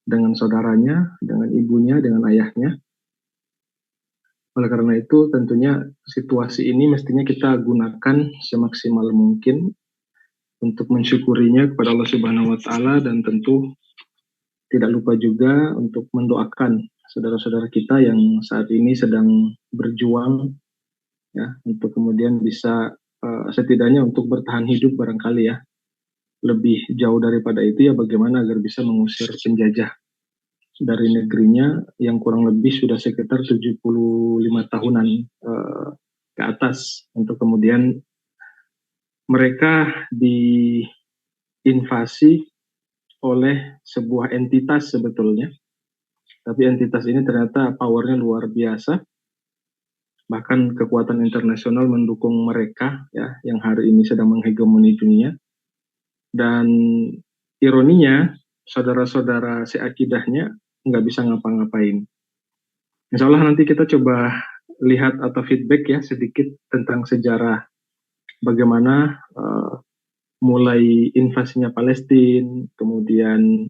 dengan saudaranya, dengan ibunya, dengan ayahnya. Oleh karena itu, tentunya situasi ini mestinya kita gunakan semaksimal mungkin untuk mensyukurinya kepada Allah Subhanahu wa Ta'ala, dan tentu tidak lupa juga untuk mendoakan saudara-saudara kita yang saat ini sedang berjuang, ya, untuk kemudian bisa setidaknya untuk bertahan hidup barangkali, ya. Lebih jauh daripada itu, ya, bagaimana agar bisa mengusir penjajah dari negerinya yang kurang lebih sudah sekitar 75 tahunan ke atas, untuk kemudian mereka diinvasi oleh sebuah entitas sebetulnya, tapi entitas ini ternyata powernya luar biasa, bahkan kekuatan internasional mendukung mereka, ya, yang hari ini sedang menghegemoni dunia. Dan ironinya, saudara-saudara seakidahnya nggak bisa ngapa-ngapain. Insya Allah nanti kita coba lihat atau feedback, ya, sedikit tentang sejarah bagaimana mulai invasinya Palestina, kemudian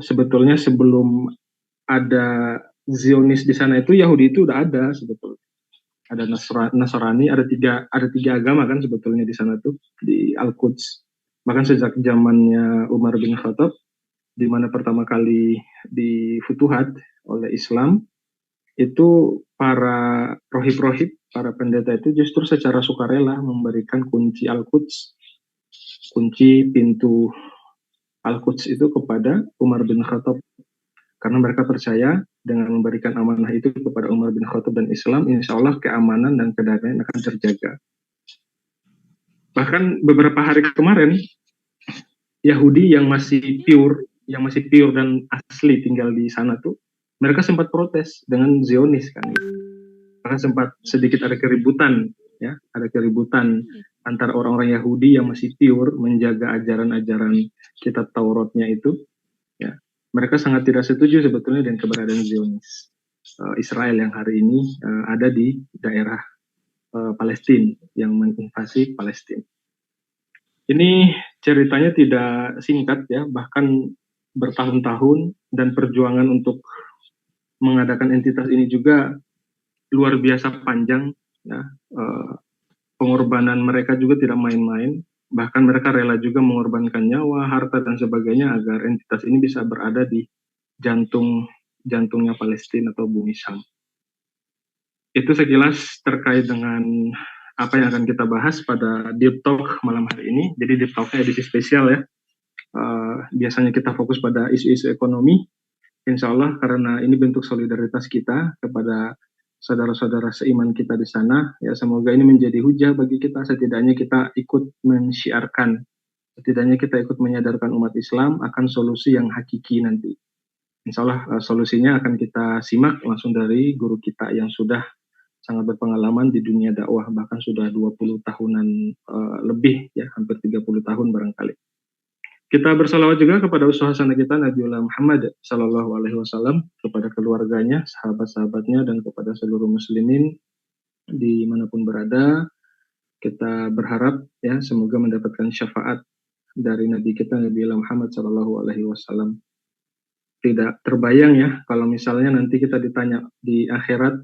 sebetulnya sebelum ada Zionis di sana itu Yahudi itu udah ada sebetulnya. Ada Nasrani, ada tiga agama kan sebetulnya di sana tuh di Al-Quds. Bahkan sejak zamannya Umar bin Khattab, di mana pertama kali di Futuhat oleh Islam, itu para rohib-rohib, para pendeta itu justru secara sukarela memberikan kunci Al-Quds, kunci pintu Al-Quds itu kepada Umar bin Khattab, karena mereka percaya dengan memberikan amanah itu kepada Umar bin Khattab dan Islam, insya Allah keamanan dan kedamaian akan terjaga. Bahkan beberapa hari kemarin, Yahudi yang masih pure dan asli tinggal di sana tuh, mereka sempat protes dengan Zionis kan. Bahkan sempat sedikit ada keributan, ya, ada keributan antara orang-orang Yahudi yang masih pure menjaga ajaran-ajaran kitab Tauratnya itu, ya. Mereka sangat tidak setuju sebetulnya dengan keberadaan Zionis, Israel yang hari ini ada di daerah Palestina, yang menginvasi Palestina. Ini ceritanya tidak singkat, ya, bahkan bertahun-tahun, dan perjuangan untuk mengadakan entitas ini juga luar biasa panjang, ya. Pengorbanan mereka juga tidak main-main, bahkan mereka rela juga mengorbankan nyawa, harta, dan sebagainya agar entitas ini bisa berada di jantungnya Palestina atau bumi Syam. Itu sekilas terkait dengan apa yang akan kita bahas pada Deep Talk malam hari ini. Jadi Deep Talk edisi spesial, ya. Biasanya kita fokus pada isu-isu ekonomi. Insya Allah karena ini bentuk solidaritas kita kepada saudara-saudara seiman kita di sana, ya, semoga ini menjadi hujah bagi kita. Setidaknya kita ikut mensyiarkan, setidaknya kita ikut menyadarkan umat Islam akan solusi yang hakiki nanti. Insya Allah solusinya akan kita simak langsung dari guru kita yang sudah sangat berpengalaman di dunia dakwah, bahkan sudah 20 tahunan lebih, ya, hampir 30 tahun barangkali. Kita bersalawat juga kepada uswah hasanah kita Nabiullah Muhammad Sallallahu Alaihi Wasallam, kepada keluarganya, sahabat-sahabatnya, dan kepada seluruh muslimin dimanapun berada. Kita berharap, ya, semoga mendapatkan syafaat dari Nabi kita Nabiullah Muhammad Sallallahu Alaihi Wasallam. Tidak terbayang, ya, kalau misalnya nanti kita ditanya di akhirat,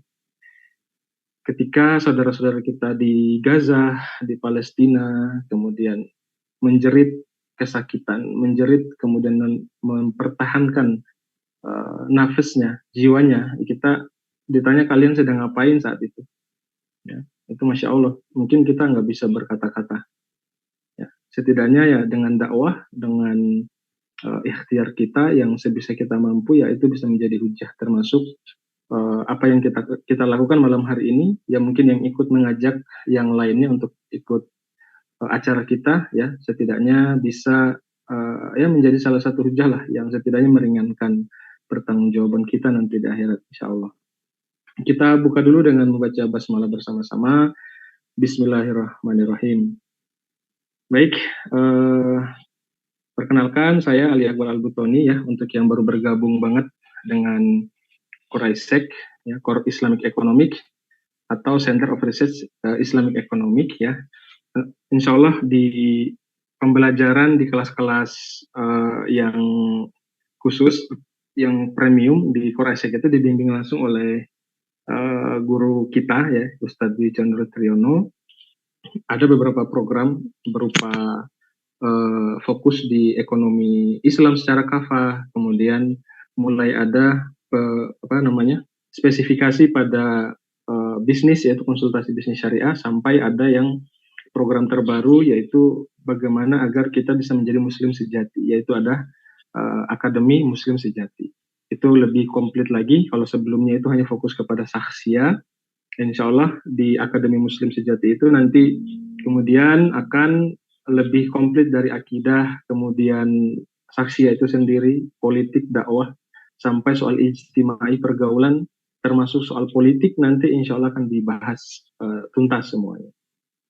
ketika saudara-saudara kita di Gaza, di Palestina, kemudian menjerit kesakitan, menjerit, kemudian mempertahankan nafasnya, jiwanya, kita ditanya kalian sedang ngapain saat itu, ya, itu Masya Allah, mungkin kita nggak bisa berkata-kata, ya. Setidaknya, ya, dengan dakwah, dengan ikhtiar kita yang sebisa kita mampu, ya, itu bisa menjadi hujah, termasuk apa yang kita lakukan malam hari ini, ya, mungkin yang ikut mengajak yang lainnya untuk ikut acara kita, ya, setidaknya bisa ya menjadi salah satu hujah lah yang setidaknya meringankan pertanggungjawaban kita nanti di akhirat, insya Allah. Kita buka dulu dengan membaca basmalah bersama-sama. Bismillahirrahmanirrahim. Baik, perkenalkan saya Ali Akbar Al-Butoni, ya, untuk yang baru bergabung banget dengan Quraisek, ya, Core Islamic Economic atau Center of Research Islamic Economic, ya. Insya Allah di pembelajaran di kelas-kelas yang khusus yang premium di Core Isaac itu dibimbing langsung oleh guru kita ya, Ustadz Dwi Chandra Triyono. Ada beberapa program berupa fokus di ekonomi Islam secara kafah, kemudian mulai ada spesifikasi pada bisnis, yaitu konsultasi bisnis syariah, sampai ada yang program terbaru yaitu bagaimana agar kita bisa menjadi muslim sejati, yaitu ada Akademi Muslim Sejati. Itu lebih komplit lagi. Kalau sebelumnya itu hanya fokus kepada saksiyah, insya Allah di Akademi Muslim Sejati itu nanti kemudian akan lebih komplit dari akidah, kemudian saksiyah itu sendiri, politik, dakwah, sampai soal ijtimai, pergaulan, termasuk soal politik nanti insya Allah akan dibahas tuntas semuanya.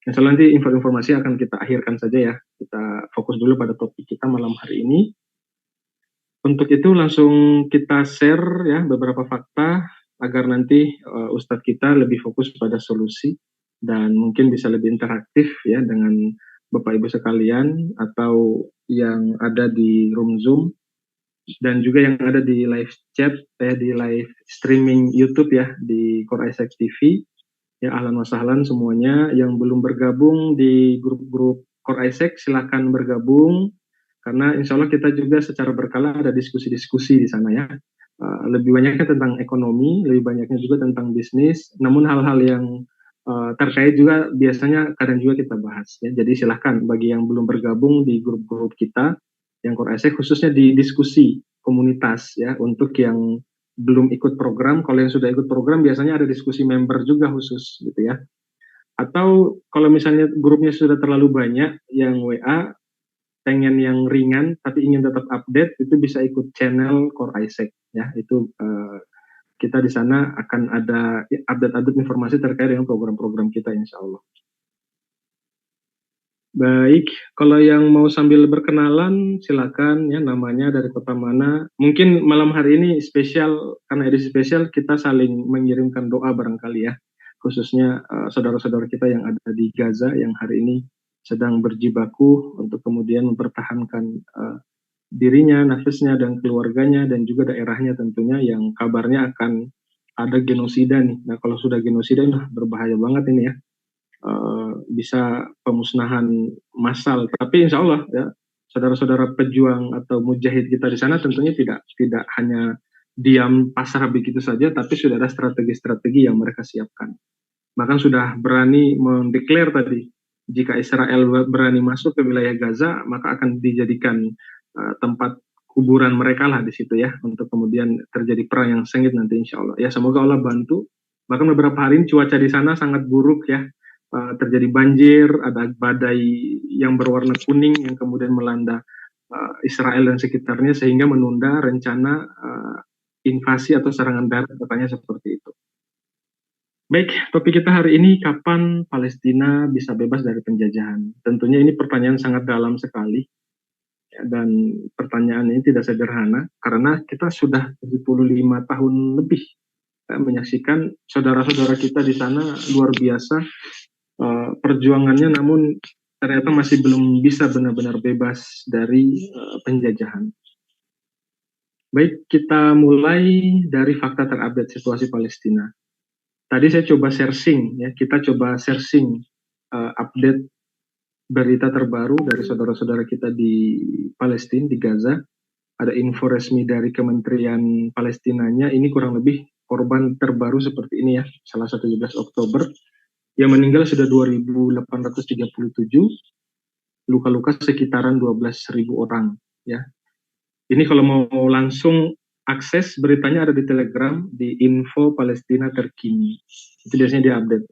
Insya Allah nanti informasi akan kita akhirkan saja ya. Kita fokus dulu pada topik kita malam hari ini. Untuk itu langsung kita share ya beberapa fakta agar nanti Ustadz kita lebih fokus pada solusi dan mungkin bisa lebih interaktif ya dengan Bapak Ibu sekalian atau yang ada di room Zoom dan juga yang ada di live chat di live streaming YouTube ya di Core Isaac TV. Ya, ahlan wa sahlan semuanya. Yang belum bergabung di grup-grup Core Isaac silakan bergabung, karena insya Allah kita juga secara berkala ada diskusi-diskusi di sana ya. Lebih banyaknya tentang ekonomi, lebih banyaknya juga tentang bisnis, namun hal-hal yang terkait juga biasanya kadang juga kita bahas ya. Jadi silahkan bagi yang belum bergabung di grup-grup kita yang Core Isaac, khususnya di diskusi komunitas ya, untuk yang belum ikut program. Kalau yang sudah ikut program biasanya ada diskusi member juga khusus gitu ya. Atau kalau misalnya grupnya sudah terlalu banyak yang WA, pengen yang ringan tapi ingin tetap update, itu bisa ikut channel Core Isaac ya. Itu kita di sana akan ada update informasi terkait dengan program-program kita insya Allah. Baik, kalau yang mau sambil berkenalan silakan ya, namanya dari kota mana. Mungkin malam hari ini spesial, karena edisi spesial kita saling mengirimkan doa barangkali ya, khususnya saudara-saudara kita yang ada di Gaza yang hari ini sedang berjibaku untuk kemudian mempertahankan dirinya, nafasnya, dan keluarganya, dan juga daerahnya tentunya yang kabarnya akan ada genosida nih. Nah kalau sudah genosida, berbahaya banget ini ya. Bisa pemusnahan massal. Tapi insya Allah ya, saudara-saudara pejuang atau mujahid kita di sana tentunya tidak hanya diam pasrah begitu saja, tapi sudah ada strategi-strategi yang mereka siapkan. Bahkan sudah berani mendeklar tadi, jika Israel berani masuk ke wilayah Gaza, maka akan dijadikan tempat kuburan mereka lah di situ ya, untuk kemudian terjadi perang yang sengit nanti insya Allah. Ya semoga Allah bantu. Bahkan beberapa hari ini cuaca di sana sangat buruk ya. Terjadi banjir, ada badai yang berwarna kuning yang kemudian melanda Israel dan sekitarnya, sehingga menunda rencana invasi atau serangan darat, katanya seperti itu. Baik, topik kita hari ini, kapan Palestina bisa bebas dari penjajahan? Tentunya ini pertanyaan sangat dalam sekali, ya, dan pertanyaan ini tidak sederhana, karena kita sudah 75 tahun lebih menyaksikan saudara-saudara kita di sana luar biasa perjuangannya, namun ternyata masih belum bisa benar-benar bebas dari penjajahan. Baik, kita mulai dari fakta terupdate situasi Palestina. Tadi saya coba searching, ya, kita coba searching update berita terbaru dari saudara-saudara kita di Palestina, di Gaza. Ada info resmi dari Kementerian Palestinanya, ini kurang lebih korban terbaru seperti ini ya, Selasa 17 Oktober. Yang meninggal sudah 2.837, luka-luka sekitaran 12.000 orang ya. Ini kalau mau langsung akses beritanya ada di Telegram, di info Palestina terkini. Itu biasanya diupdate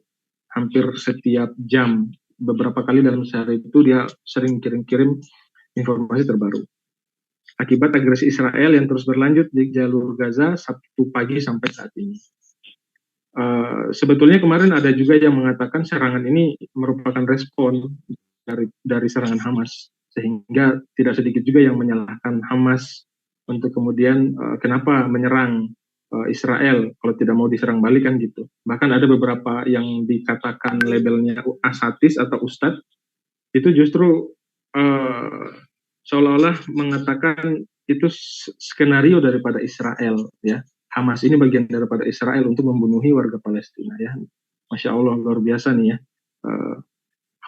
hampir setiap jam. Beberapa kali dalam sehari itu dia sering kirim-kirim informasi terbaru. Akibat agresi Israel yang terus berlanjut di jalur Gaza Sabtu pagi sampai saat ini. Sebetulnya kemarin ada juga yang mengatakan serangan ini merupakan respon dari serangan Hamas, sehingga tidak sedikit juga yang menyalahkan Hamas untuk kemudian kenapa menyerang Israel kalau tidak mau diserang balik kan gitu. Bahkan ada beberapa yang dikatakan labelnya asatis atau ustadz, itu justru seolah-olah mengatakan itu skenario daripada Israel, ya. Hamas ini bagian daripada Israel untuk membunuhi warga Palestina, ya. Masya Allah, luar biasa nih ya.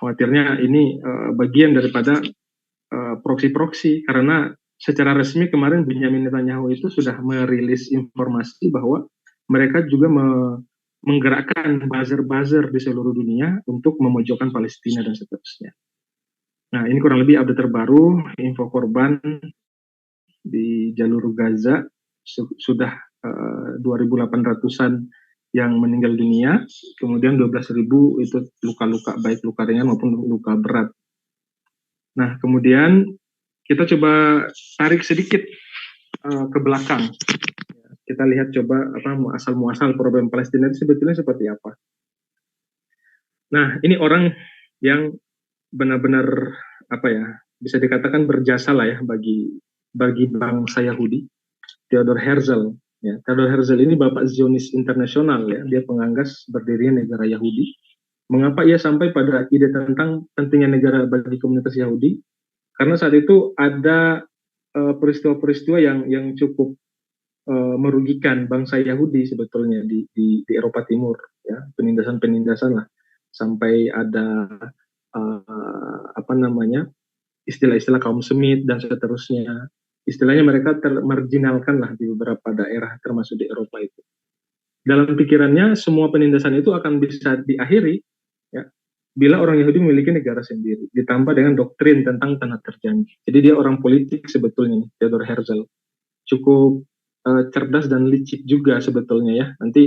Khawatirnya ini bagian daripada proksi-proksi, karena secara resmi kemarin Benjamin Netanyahu itu sudah merilis informasi bahwa mereka juga menggerakkan buzzer-buzzer di seluruh dunia untuk memojokkan Palestina dan seterusnya. Nah, ini kurang lebih update terbaru, info korban di jalur Gaza sudah 2.800-an yang meninggal dunia, kemudian 12.000 itu luka-luka, baik luka ringan maupun luka berat. Nah, kemudian kita coba tarik sedikit ke belakang. Kita lihat coba muasal-muasal problem Palestina itu sebetulnya seperti apa. Nah, ini orang yang benar-benar bisa dikatakan berjasa lah ya bagi bangsa Yahudi, Theodor Herzl. Ya, Theodor Herzl ini bapak Zionis internasional ya, dia penganggas berdirinya negara Yahudi. Mengapa ia sampai pada ide tentang pentingnya negara bagi komunitas Yahudi? Karena saat itu ada peristiwa-peristiwa yang cukup merugikan bangsa Yahudi sebetulnya di Eropa Timur, ya, penindasan-penindasan lah, sampai ada istilah-istilah kaum Semit dan seterusnya. Istilahnya mereka termarginalkan lah di beberapa daerah termasuk di Eropa itu. Dalam pikirannya semua penindasan itu akan bisa diakhiri ya bila orang Yahudi memiliki negara sendiri, ditambah dengan doktrin tentang tanah terjanji. Jadi dia orang politik sebetulnya, Theodor Herzl. Cukup cerdas dan licik juga sebetulnya ya. Nanti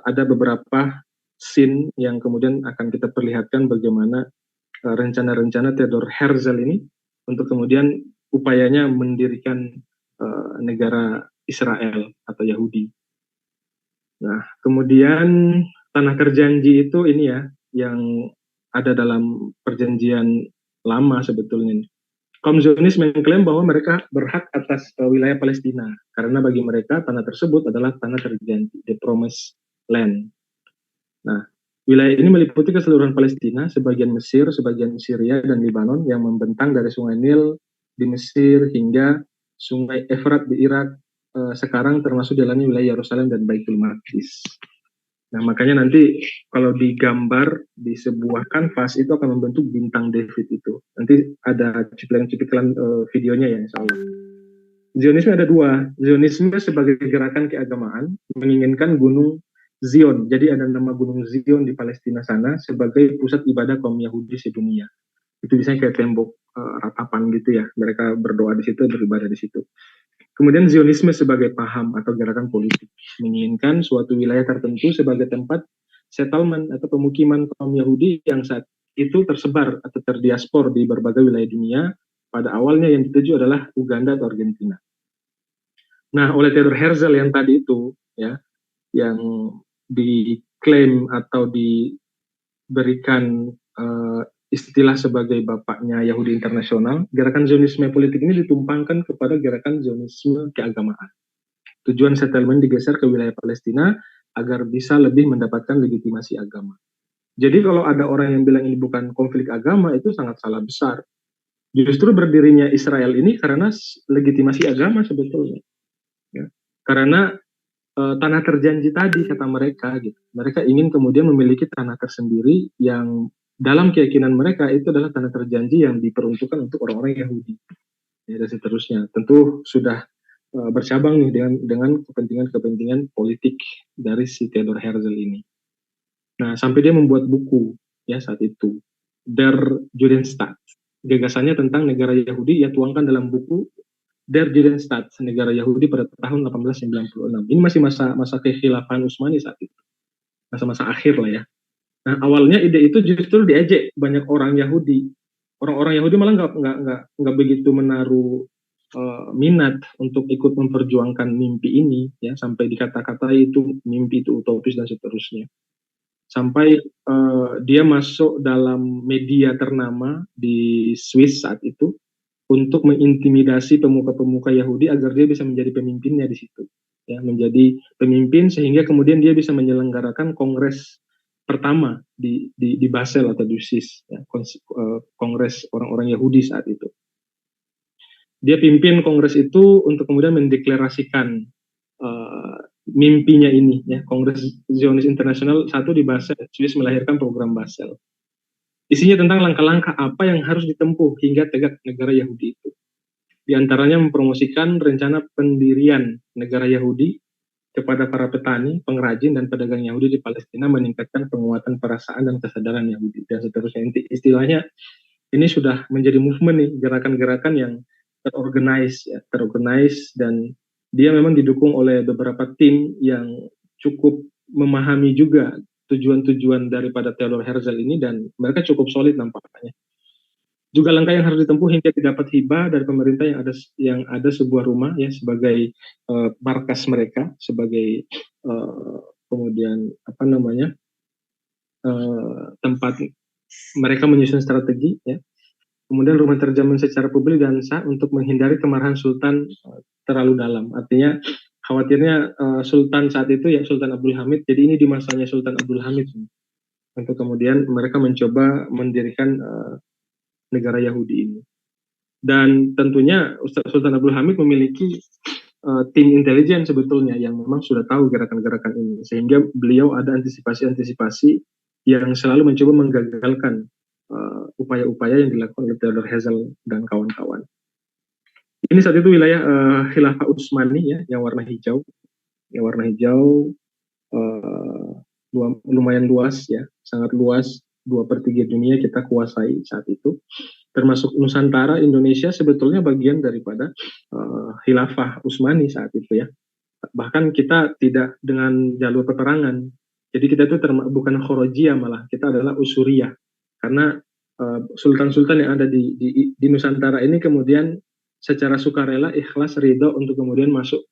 ada beberapa scene yang kemudian akan kita perlihatkan bagaimana rencana-rencana Theodor Herzl ini untuk kemudian upayanya mendirikan negara Israel atau Yahudi. Nah, kemudian tanah terjanji itu ini ya, yang ada dalam perjanjian lama sebetulnya. Kaum Zionis mengklaim bahwa mereka berhak atas wilayah Palestina, karena bagi mereka tanah tersebut adalah tanah terjanji, the promised land. Nah, wilayah ini meliputi keseluruhan Palestina, sebagian Mesir, sebagian Syria dan Lebanon yang membentang dari Sungai Nil di Mesir hingga Sungai Efrat di Irak, sekarang termasuk dalamnya wilayah Yerusalem dan Baitul Maqdis. Nah, makanya nanti kalau digambar di sebuah kanvas itu akan membentuk bintang David itu. Nanti ada cuplikan-cuplikan videonya ya, insya Allah. Zionisme ada dua. Zionisme sebagai gerakan keagamaan menginginkan gunung Zion. Jadi ada nama gunung Zion di Palestina sana sebagai pusat ibadah kaum Yahudi sedunia. Itu biasanya kayak tembok ratapan gitu ya. Mereka berdoa di situ, beribadah di situ. Kemudian Zionisme sebagai paham atau gerakan politik menginginkan suatu wilayah tertentu sebagai tempat settlement atau pemukiman kaum Yahudi yang saat itu tersebar atau terdiaspor di berbagai wilayah dunia. Pada awalnya yang dituju adalah Uganda atau Argentina. Nah, oleh Theodor Herzl yang tadi itu ya, yang diklaim atau diberikan istilah sebagai bapaknya Yahudi internasional, gerakan Zionisme politik ini ditumpangkan kepada gerakan Zionisme keagamaan. Tujuan settlement digeser ke wilayah Palestina agar bisa lebih mendapatkan legitimasi agama. Jadi kalau ada orang yang bilang ini bukan konflik agama, itu sangat salah besar. Justru berdirinya Israel ini karena legitimasi agama sebetulnya. Ya. Karena tanah terjanji tadi kata mereka, gitu. Mereka ingin kemudian memiliki tanah tersendiri yang dalam keyakinan mereka itu adalah tanah terjanji yang diperuntukkan untuk orang-orang Yahudi, ya, dan seterusnya. Tentu sudah bercabang nih dengan kepentingan politik dari si Theodor Herzl ini. Nah, sampai dia membuat buku ya saat itu, Der Judenstaat. Gagasannya tentang negara Yahudi ia tuangkan dalam buku Der Judenstaat, negara Yahudi pada tahun 1896. Ini masih masa kekhilafan Utsmani saat itu, masa-masa akhir lah ya. Nah, awalnya ide itu justru diejek banyak orang Yahudi. Orang-orang Yahudi malah nggak begitu menaruh minat untuk ikut memperjuangkan mimpi ini, ya, sampai dikata-katai itu mimpi itu utopis dan seterusnya. Sampai dia masuk dalam media ternama di Swiss saat itu untuk mengintimidasi pemuka-pemuka Yahudi agar dia bisa menjadi pemimpinnya di situ, ya, menjadi pemimpin sehingga kemudian dia bisa menyelenggarakan kongres pertama di Basel atau di Swiss, ya, kongres orang-orang Yahudi saat itu. Dia pimpin kongres itu untuk kemudian mendeklarasikan mimpinya ini, ya, Kongres Zionis Internasional satu di Basel, Swiss, melahirkan program Basel. Isinya tentang langkah-langkah apa yang harus ditempuh hingga tegak negara Yahudi itu. Di antaranya mempromosikan rencana pendirian negara Yahudi kepada para petani, pengrajin, dan pedagang Yahudi di Palestina, meningkatkan penguatan perasaan dan kesadaran Yahudi, dan seterusnya. Istilahnya, ini sudah menjadi movement nih, gerakan-gerakan yang terorganize, ya, terorganize, dan dia memang didukung oleh beberapa tim yang cukup memahami juga tujuan-tujuan daripada Theodor Herzl ini, dan mereka cukup solid nampaknya. Juga langkah yang harus ditempuh hingga didapat hibah dari pemerintah yang ada sebuah rumah, ya, sebagai markas mereka, sebagai kemudian apa namanya tempat mereka menyusun strategi, ya. Kemudian rumah terjamin secara publik dan sah untuk menghindari kemarahan Sultan terlalu dalam. Artinya khawatirnya Sultan saat itu, ya, Sultan Abdul Hamid. Jadi ini di masanya Sultan Abdul Hamid, untuk kemudian mereka mencoba mendirikan negara Yahudi ini. Dan tentunya Sultan Abdul Hamid memiliki tim intelijen sebetulnya yang memang sudah tahu gerakan-gerakan ini, sehingga beliau ada antisipasi-antisipasi yang selalu mencoba menggagalkan upaya-upaya yang dilakukan oleh Theodor Herzl dan kawan-kawan. Ini saat itu wilayah Khilafah Utsmani, ya, yang warna hijau, lumayan luas, ya, sangat luas. 2/3 dunia kita kuasai saat itu, termasuk Nusantara. Indonesia sebetulnya bagian daripada Khilafah Utsmani saat itu, ya. Bahkan kita tidak dengan jalur peperangan, jadi kita itu bukan Khorojiyah, malah kita adalah Usuriyah, karena sultan-sultan yang ada di Nusantara ini kemudian secara sukarela, ikhlas, ridho untuk kemudian masuk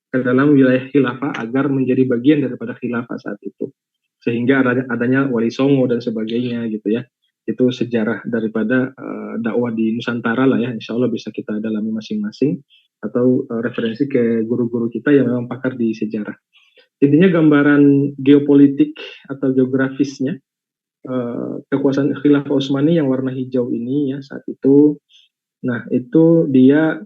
ke dalam wilayah khilafah agar menjadi bagian daripada khilafah saat itu, sehingga adanya Wali Songo dan sebagainya, gitu, ya. Itu sejarah daripada dakwah di Nusantara lah, ya. Insya Allah bisa kita dalami masing-masing, atau referensi ke guru-guru kita yang memang pakar di sejarah. Intinya gambaran geopolitik atau geografisnya kekuasaan Khilafah Utsmani yang warna hijau ini, ya, saat itu. Nah, itu dia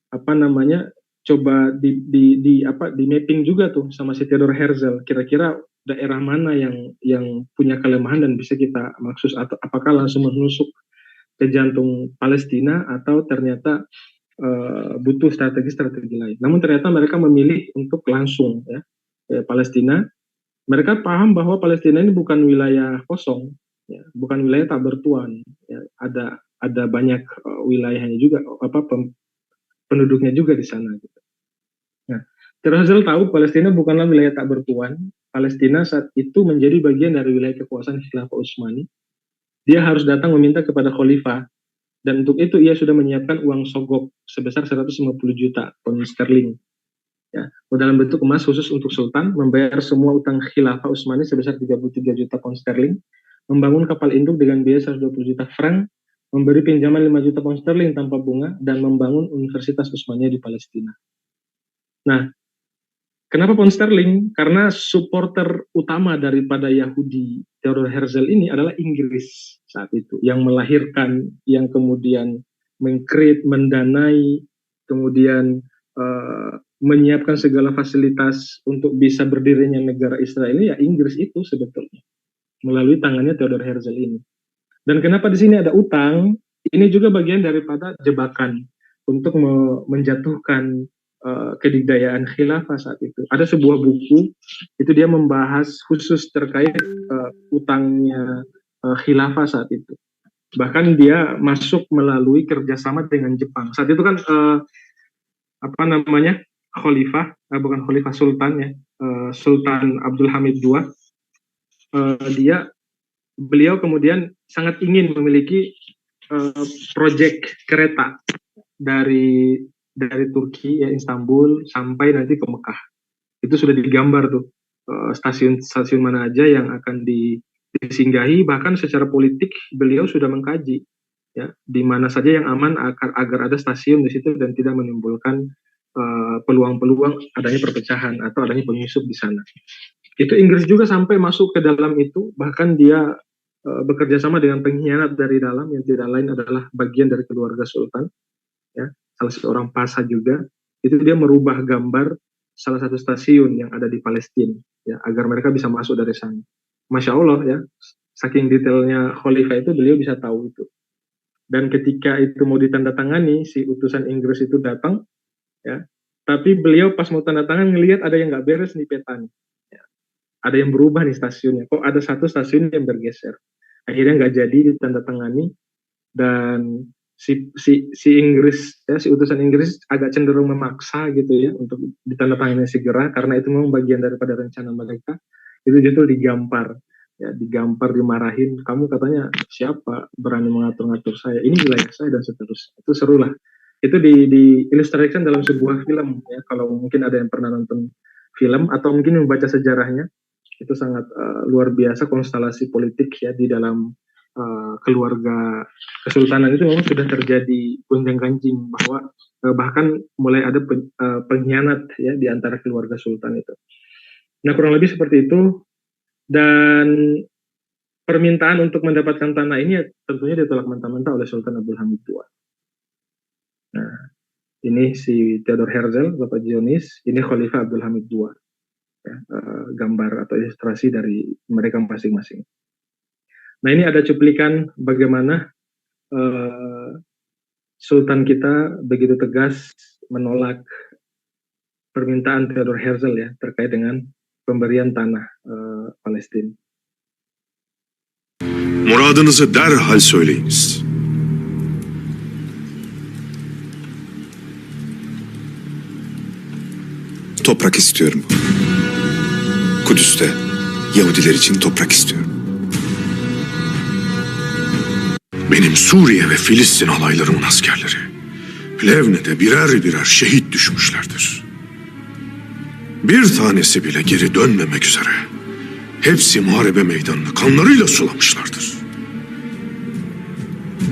apa namanya coba di mapping juga tuh sama si Theodor Herzl, kira-kira daerah mana yang punya kelemahan dan bisa kita maksud, atau apakah langsung menusuk ke jantung Palestina atau ternyata butuh strategi-strategi lain. Namun ternyata mereka memilih untuk langsung, ya, Palestina. Mereka paham bahwa Palestina ini bukan wilayah kosong, ya, bukan wilayah tak bertuan, ya. Ada banyak wilayahnya juga, penduduknya juga di sana, gitu. Nah, Herzl tahu Palestina bukanlah wilayah tak bertuan. Palestina saat itu menjadi bagian dari wilayah kekuasaan Khilafah Utsmani. Dia harus datang meminta kepada khalifah, dan untuk itu ia sudah menyiapkan uang sogok sebesar 150 juta pound sterling, ya, dalam bentuk emas khusus untuk Sultan, membayar semua utang Khilafah Utsmani sebesar 33 juta pound sterling, membangun kapal induk dengan biaya 120 juta frank, memberi pinjaman 5 juta pound sterling tanpa bunga, dan membangun Universitas Utsmaniyah di Palestina. Nah, kenapa pound sterling? Karena supporter utama daripada Yahudi Theodor Herzl ini adalah Inggris saat itu, yang melahirkan, yang kemudian mengcreate, mendanai, kemudian menyiapkan segala fasilitas untuk bisa berdirinya negara Israel ini, ya, Inggris itu sebetulnya, melalui tangannya Theodor Herzl ini. Dan kenapa di sini ada utang? Ini juga bagian daripada jebakan untuk menjatuhkan kedikdayaan khilafah saat itu. Ada sebuah buku, itu dia membahas khusus terkait utangnya khilafah saat itu. Bahkan dia masuk melalui kerjasama dengan Jepang. Saat itu kan khalifah, bukan khalifah, sultan, ya, Sultan Abdul Hamid II. Beliau kemudian sangat ingin memiliki proyek kereta dari Turki, ya, Istanbul sampai nanti ke Mekah. Itu sudah digambar tuh stasiun mana aja yang akan disinggahi. Bahkan secara politik beliau sudah mengkaji, ya, di mana saja yang aman agar ada stasiun di situ dan tidak menimbulkan peluang-peluang adanya perpecahan atau adanya penyusup di sana. Itu Inggris juga sampai masuk ke dalam itu, bahkan dia bekerja sama dengan pengkhianat dari dalam yang tidak lain adalah bagian dari keluarga Sultan. ya, salah seorang pasa juga, itu dia merubah gambar salah satu stasiun yang ada di Palestina, ya, agar mereka bisa masuk dari sana. Masya Allah ya, saking detailnya Khalifah itu, beliau bisa tahu itu. Dan ketika itu mau ditandatangani, si utusan Inggris itu datang, ya, tapi beliau pas mau tanda tangan ngelihat ada yang nggak beres nih petanya, ya. Ada yang berubah nih stasiunnya, kok ada satu stasiun yang bergeser. Akhirnya nggak jadi ditandatangani, dan si Inggris, ya, si utusan Inggris agak cenderung memaksa gitu ya untuk ditandatangani segera, karena itu memang bagian daripada rencana mereka. Itu justru digampar, ya, digampar, dimarahin, kamu katanya siapa berani mengatur-ngatur saya, ini wilayah saya, dan seterusnya. Itu seru lah, itu diilustrasikan dalam sebuah film ya, kalau mungkin ada yang pernah nonton film atau mungkin membaca sejarahnya, itu sangat luar biasa konstelasi politik ya di dalam keluarga kesultanan itu memang sudah terjadi gonjang-ganjing, bahwa bahkan mulai ada pengkhianat ya di antara keluarga sultan itu. Nah, kurang lebih seperti itu. Dan permintaan untuk mendapatkan tanah ini ya, tentunya ditolak mentah-mentah oleh Sultan Abdul Hamid II. Nah, ini si Theodor Herzl, Bapak Zionis, ini Khalifah Abdul Hamid II. Ya, gambar atau ilustrasi dari mereka masing-masing. Nah, ini ada cuplikan bagaimana Sultan kita begitu tegas menolak permintaan Theodor Herzl ya terkait dengan pemberian tanah Palestina. Muradınızı derhal söyleyiniz. Toprak istiyorum. Kudüs'te Yahudiler için toprak istiyorum. Benim Suriye ve Filistin alaylarımın askerleri Plevne'de birer birer şehit düşmüşlerdir. Bir tanesi bile geri dönmemek üzere hepsi muharebe meydanını kanlarıyla sulamışlardır.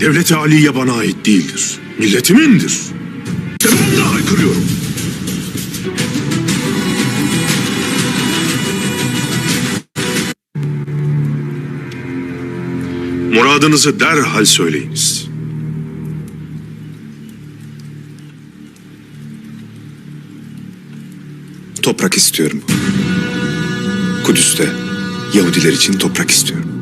Devlet-i Aliye bana ait değildir, milletimindir. Ben de haykırıyorum. Muradınızı derhal söyleyiniz. Toprak istiyorum. Kudüs'te Yahudiler için toprak istiyorum.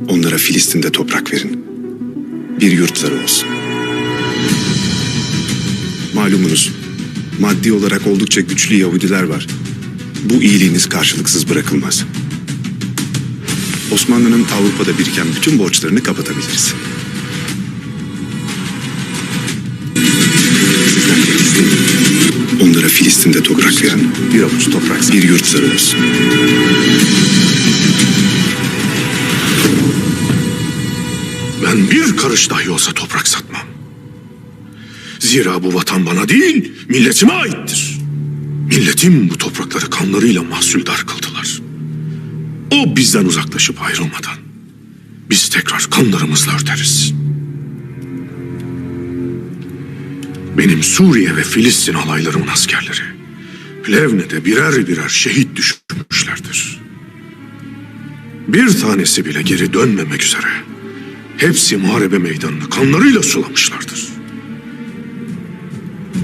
Onlara Filistin'de toprak verin. Bir yurtları olsun. Malumunuz, maddi olarak oldukça güçlü Yahudiler var. Bu iyiliğiniz karşılıksız bırakılmaz. Osmanlı'nın Avrupa'da biriken bütün borçlarını kapatabiliriz. Sizden tek isteğim, onlara Filistin'de toprak verin. Bir avuç toprak, bir yurtları olsun. Ben bir karış dahi olsa toprak satmam. Zira bu vatan bana değil, milletime aittir. Milletim bu toprakları kanlarıyla mahsuldar kıldılar. O bizden uzaklaşıp ayrılmadan biz tekrar kanlarımızla örteriz. Benim Suriye ve Filistin alaylarımın askerleri Plevne'de birer birer şehit düşmüşlerdir. Bir tanesi bile geri dönmemek üzere hepsi muharebe meydanını kanlarıyla sulamışlardır.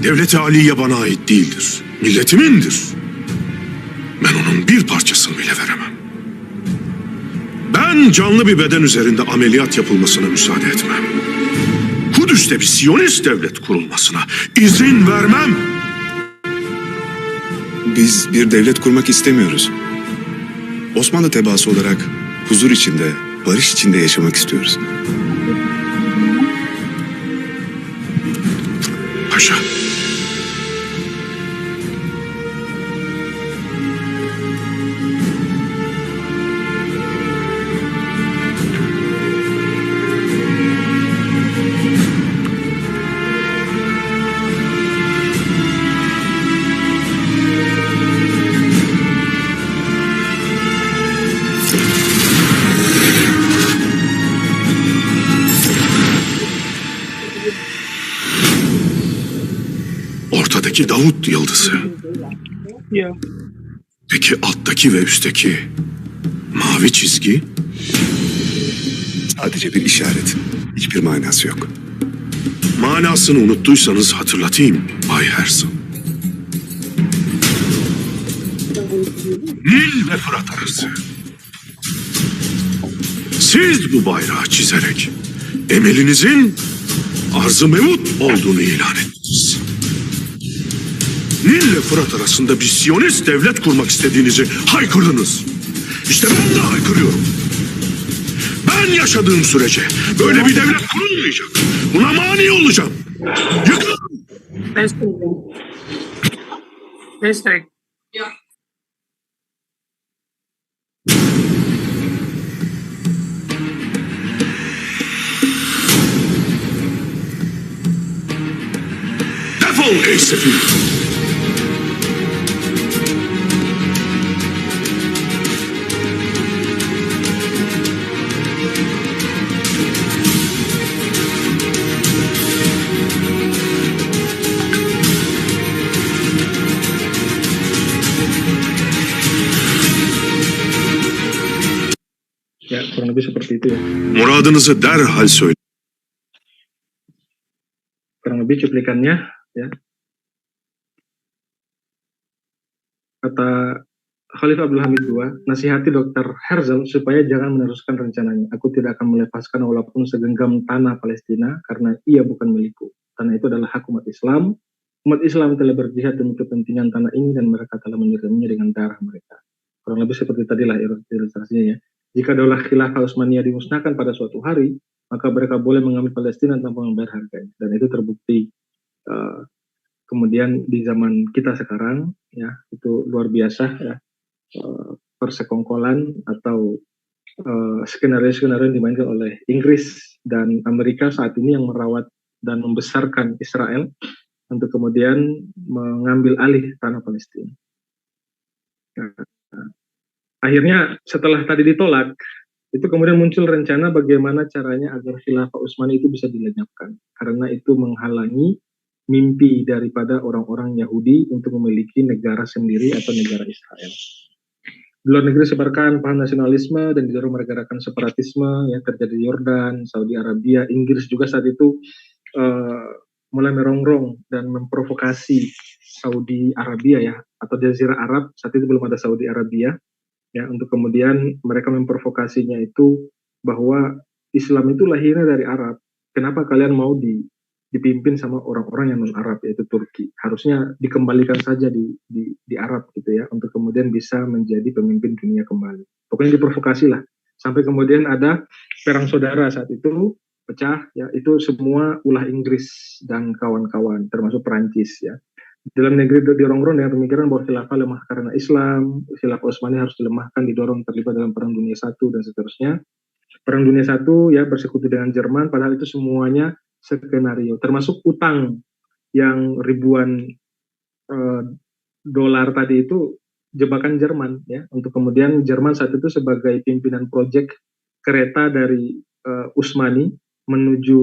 Devlet-i Aliye bana ait değildir, milletimindir. Ben onun bir parçasını bile veremem. Ben canlı bir beden üzerinde ameliyat yapılmasına müsaade etmem. Kudüs'te bir Siyonist devlet kurulmasına izin vermem. Biz bir devlet kurmak istemiyoruz. Osmanlı tebaası olarak huzur içinde, barış içinde yaşamak istiyoruz. Paşa. ortadaki Davut yıldızı. Ya. Peki alttaki ve üstteki mavi çizgi? Sadece bir işaret. Hiçbir manası yok. Manasını unuttuysanız hatırlatayım Bay Herzl. Nil ve Fırat arası. Siz bu bayrağı çizerek emelinizin arz-ı mevut olduğunu ilan ettiniz. Nil ve Fırat arasında bir Siyonist devlet kurmak istediğinizi haykırdınız. İşte ben de haykırıyorum. Ben yaşadığım sürece böyle bir devlet kurulmayacak. Buna mani olacağım. Yıkın! Destek. Defol ey sefil! Ya, kurang lebih seperti itu ya. Muradınızı derhal söyle. Kurang lebih cuplikannya ya. Kata Khalifah Abdul Hamid II, nasihati Dr. Herzl supaya jangan meneruskan rencananya. Aku tidak akan melepaskan walaupun segenggam tanah Palestina karena ia bukan milikku. Tanah itu adalah hak umat Islam. Umat Islam telah berjihad demi kepentingan tanah ini dan mereka telah menyiraminya dengan darah mereka. Kurang lebih seperti tadilah ilustrasinya ya. Jika daulah khilafah Utsmaniyah dimusnahkan pada suatu hari, maka mereka boleh mengambil Palestina tanpa membayar harganya. Dan itu terbukti kemudian di zaman kita sekarang, ya itu luar biasa ya, persekongkolan atau skenario-skenario yang dimainkan oleh Inggris dan Amerika saat ini yang merawat dan membesarkan Israel untuk kemudian mengambil alih tanah Palestina. Akhirnya setelah tadi ditolak, itu kemudian muncul rencana bagaimana caranya agar khilafah Utsmani itu bisa dilenyapkan, karena itu menghalangi mimpi daripada orang-orang Yahudi untuk memiliki negara sendiri atau negara Israel. Di luar negeri sebarkan paham nasionalisme dan didorong meregarakan separatisme yang terjadi di Yordan, Saudi Arabia, Inggris juga saat itu mulai merongrong dan memprovokasi Saudi Arabia ya, atau Jazirah Arab, saat itu belum ada Saudi Arabia. Ya, untuk kemudian mereka memprovokasinya itu bahwa Islam itu lahirnya dari Arab. Kenapa kalian mau dipimpin sama orang-orang yang non-Arab, yaitu Turki? Harusnya dikembalikan saja di Arab gitu ya, untuk kemudian bisa menjadi pemimpin dunia kembali. Pokoknya diprovokasi lah. Sampai kemudian ada perang saudara saat itu pecah ya, itu semua ulah Inggris dan kawan-kawan termasuk Perancis ya. Dalam negeri dirongrong dengan pemikiran bahwa khilafah lemah karena Islam, khilafah Utsmani harus dilemahkan, didorong terlibat dalam Perang Dunia I dan seterusnya. Perang Dunia I ya bersekutu dengan Jerman, padahal itu semuanya skenario, termasuk utang yang ribuan dolar tadi itu jebakan Jerman ya, untuk kemudian Jerman saat itu sebagai pimpinan proyek kereta dari Utsmani menuju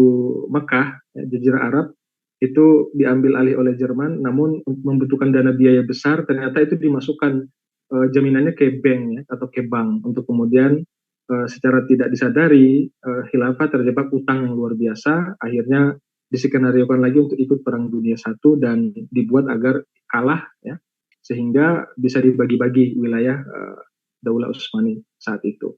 Mekah, ya, Jazirah Arab, itu diambil alih oleh Jerman, namun membutuhkan dana biaya besar, ternyata itu dimasukkan jaminannya ke bank ya, atau ke bank, untuk kemudian secara tidak disadari khilafah terjebak utang yang luar biasa, akhirnya diskenariokan lagi untuk ikut Perang Dunia I dan dibuat agar kalah ya, sehingga bisa dibagi-bagi wilayah Daulah Utsmani saat itu.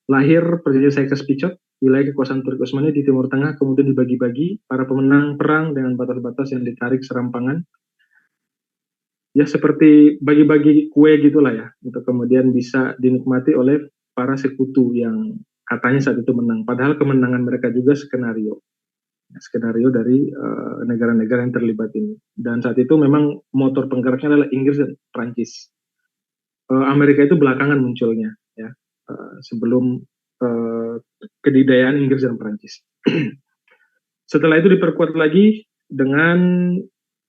Lahir perjanjian Sykes-Picot, wilayah kekuasaan Turki Utsmani di Timur Tengah kemudian dibagi-bagi, para pemenang perang dengan batas-batas yang ditarik serampangan. Ya seperti bagi-bagi kue gitulah ya, untuk kemudian bisa dinikmati oleh para sekutu yang katanya saat itu menang. Padahal kemenangan mereka juga skenario dari negara-negara yang terlibat ini. Dan saat itu memang motor penggeraknya adalah Inggris dan Prancis. Amerika itu belakangan munculnya ya, sebelum kedidayaan Inggris dan Prancis. Setelah itu diperkuat lagi dengan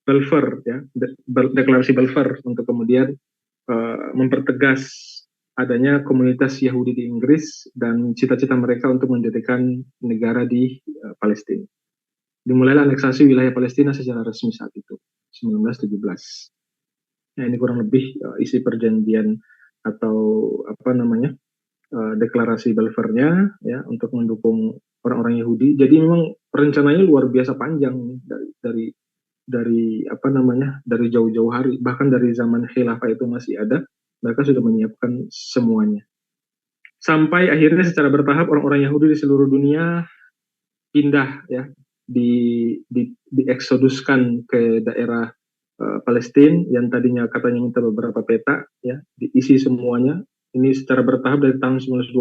Balfour ya, deklarasi Balfour, untuk kemudian mempertegas adanya komunitas Yahudi di Inggris dan cita-cita mereka untuk mendirikan negara di Palestina. Dimulailah aneksasi wilayah Palestina secara resmi saat itu. 1917. Nah, ini kurang lebih isi perjanjian atau apa namanya deklarasi Balfournya ya untuk mendukung orang-orang Yahudi. Jadi memang rencananya luar biasa panjang nih, dari apa namanya dari jauh-jauh hari, bahkan dari zaman khilafah itu masih ada, mereka sudah menyiapkan semuanya. Sampai akhirnya secara bertahap orang-orang Yahudi di seluruh dunia pindah ya, dieksoduskan ke daerah Palestina yang tadinya katanya minta beberapa peta ya, diisi semuanya. Ini secara bertahap dari tahun 1920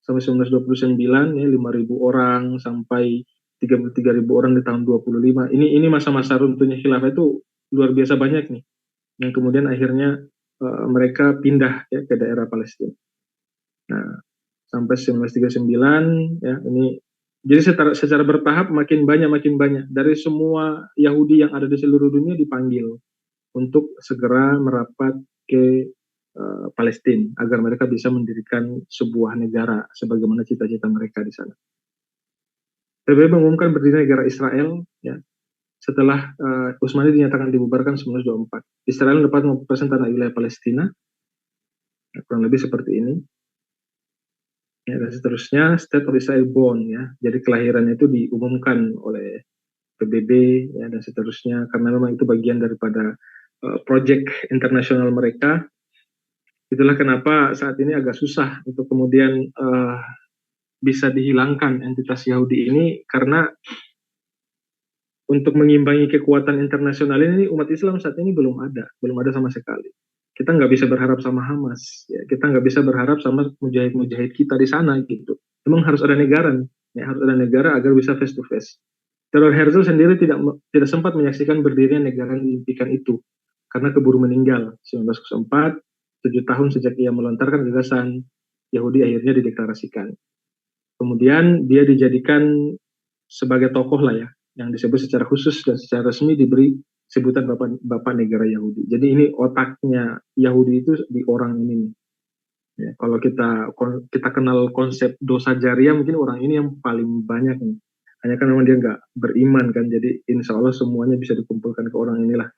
sampai 1929 ya, 5.000 orang sampai 33.000 orang di tahun 25. Ini masa-masa runtuhnya khilafah itu luar biasa banyak nih. Yang kemudian akhirnya mereka pindah ya ke daerah Palestina. Nah, sampai 1939 ya, ini jadi secara bertahap makin banyak dari semua Yahudi yang ada di seluruh dunia dipanggil untuk segera merapat ke Palestina agar mereka bisa mendirikan sebuah negara sebagaimana cita-cita mereka di sana. PBB mengumumkan berdirinya negara Israel ya setelah Utsmani dinyatakan dibubarkan 1924. Israel dapat 50% tanah wilayah Palestina, ya, kurang lebih seperti ini. Ya, dan seterusnya State of Israel born ya. Jadi kelahirannya itu diumumkan oleh PBB ya, dan seterusnya karena memang itu bagian daripada proyek internasional mereka. Itulah kenapa saat ini agak susah untuk kemudian bisa dihilangkan entitas Yahudi ini, karena untuk mengimbangi kekuatan internasional ini umat Islam saat ini belum ada sama sekali. Kita nggak bisa berharap sama Hamas, ya. Kita nggak bisa berharap sama mujahid-mujahid kita di sana gitu. Memang harus ada negara, ya, harus ada negara agar bisa face to face. Theodor Herzl sendiri tidak sempat menyaksikan berdirinya negara yang diimpikan itu karena keburu meninggal 1904, 7 tahun sejak ia melontarkan gagasan Yahudi akhirnya dideklarasikan. Kemudian dia dijadikan sebagai tokoh lah ya, yang disebut secara khusus dan secara resmi diberi sebutan Bapak Negara Yahudi. Jadi ini otaknya Yahudi itu di orang ini nih. Ya, kalau kita kenal konsep dosa jariah, mungkin orang ini yang paling banyak nih. Hanya kan memang dia nggak beriman kan, jadi insya Allah semuanya bisa dikumpulkan ke orang inilah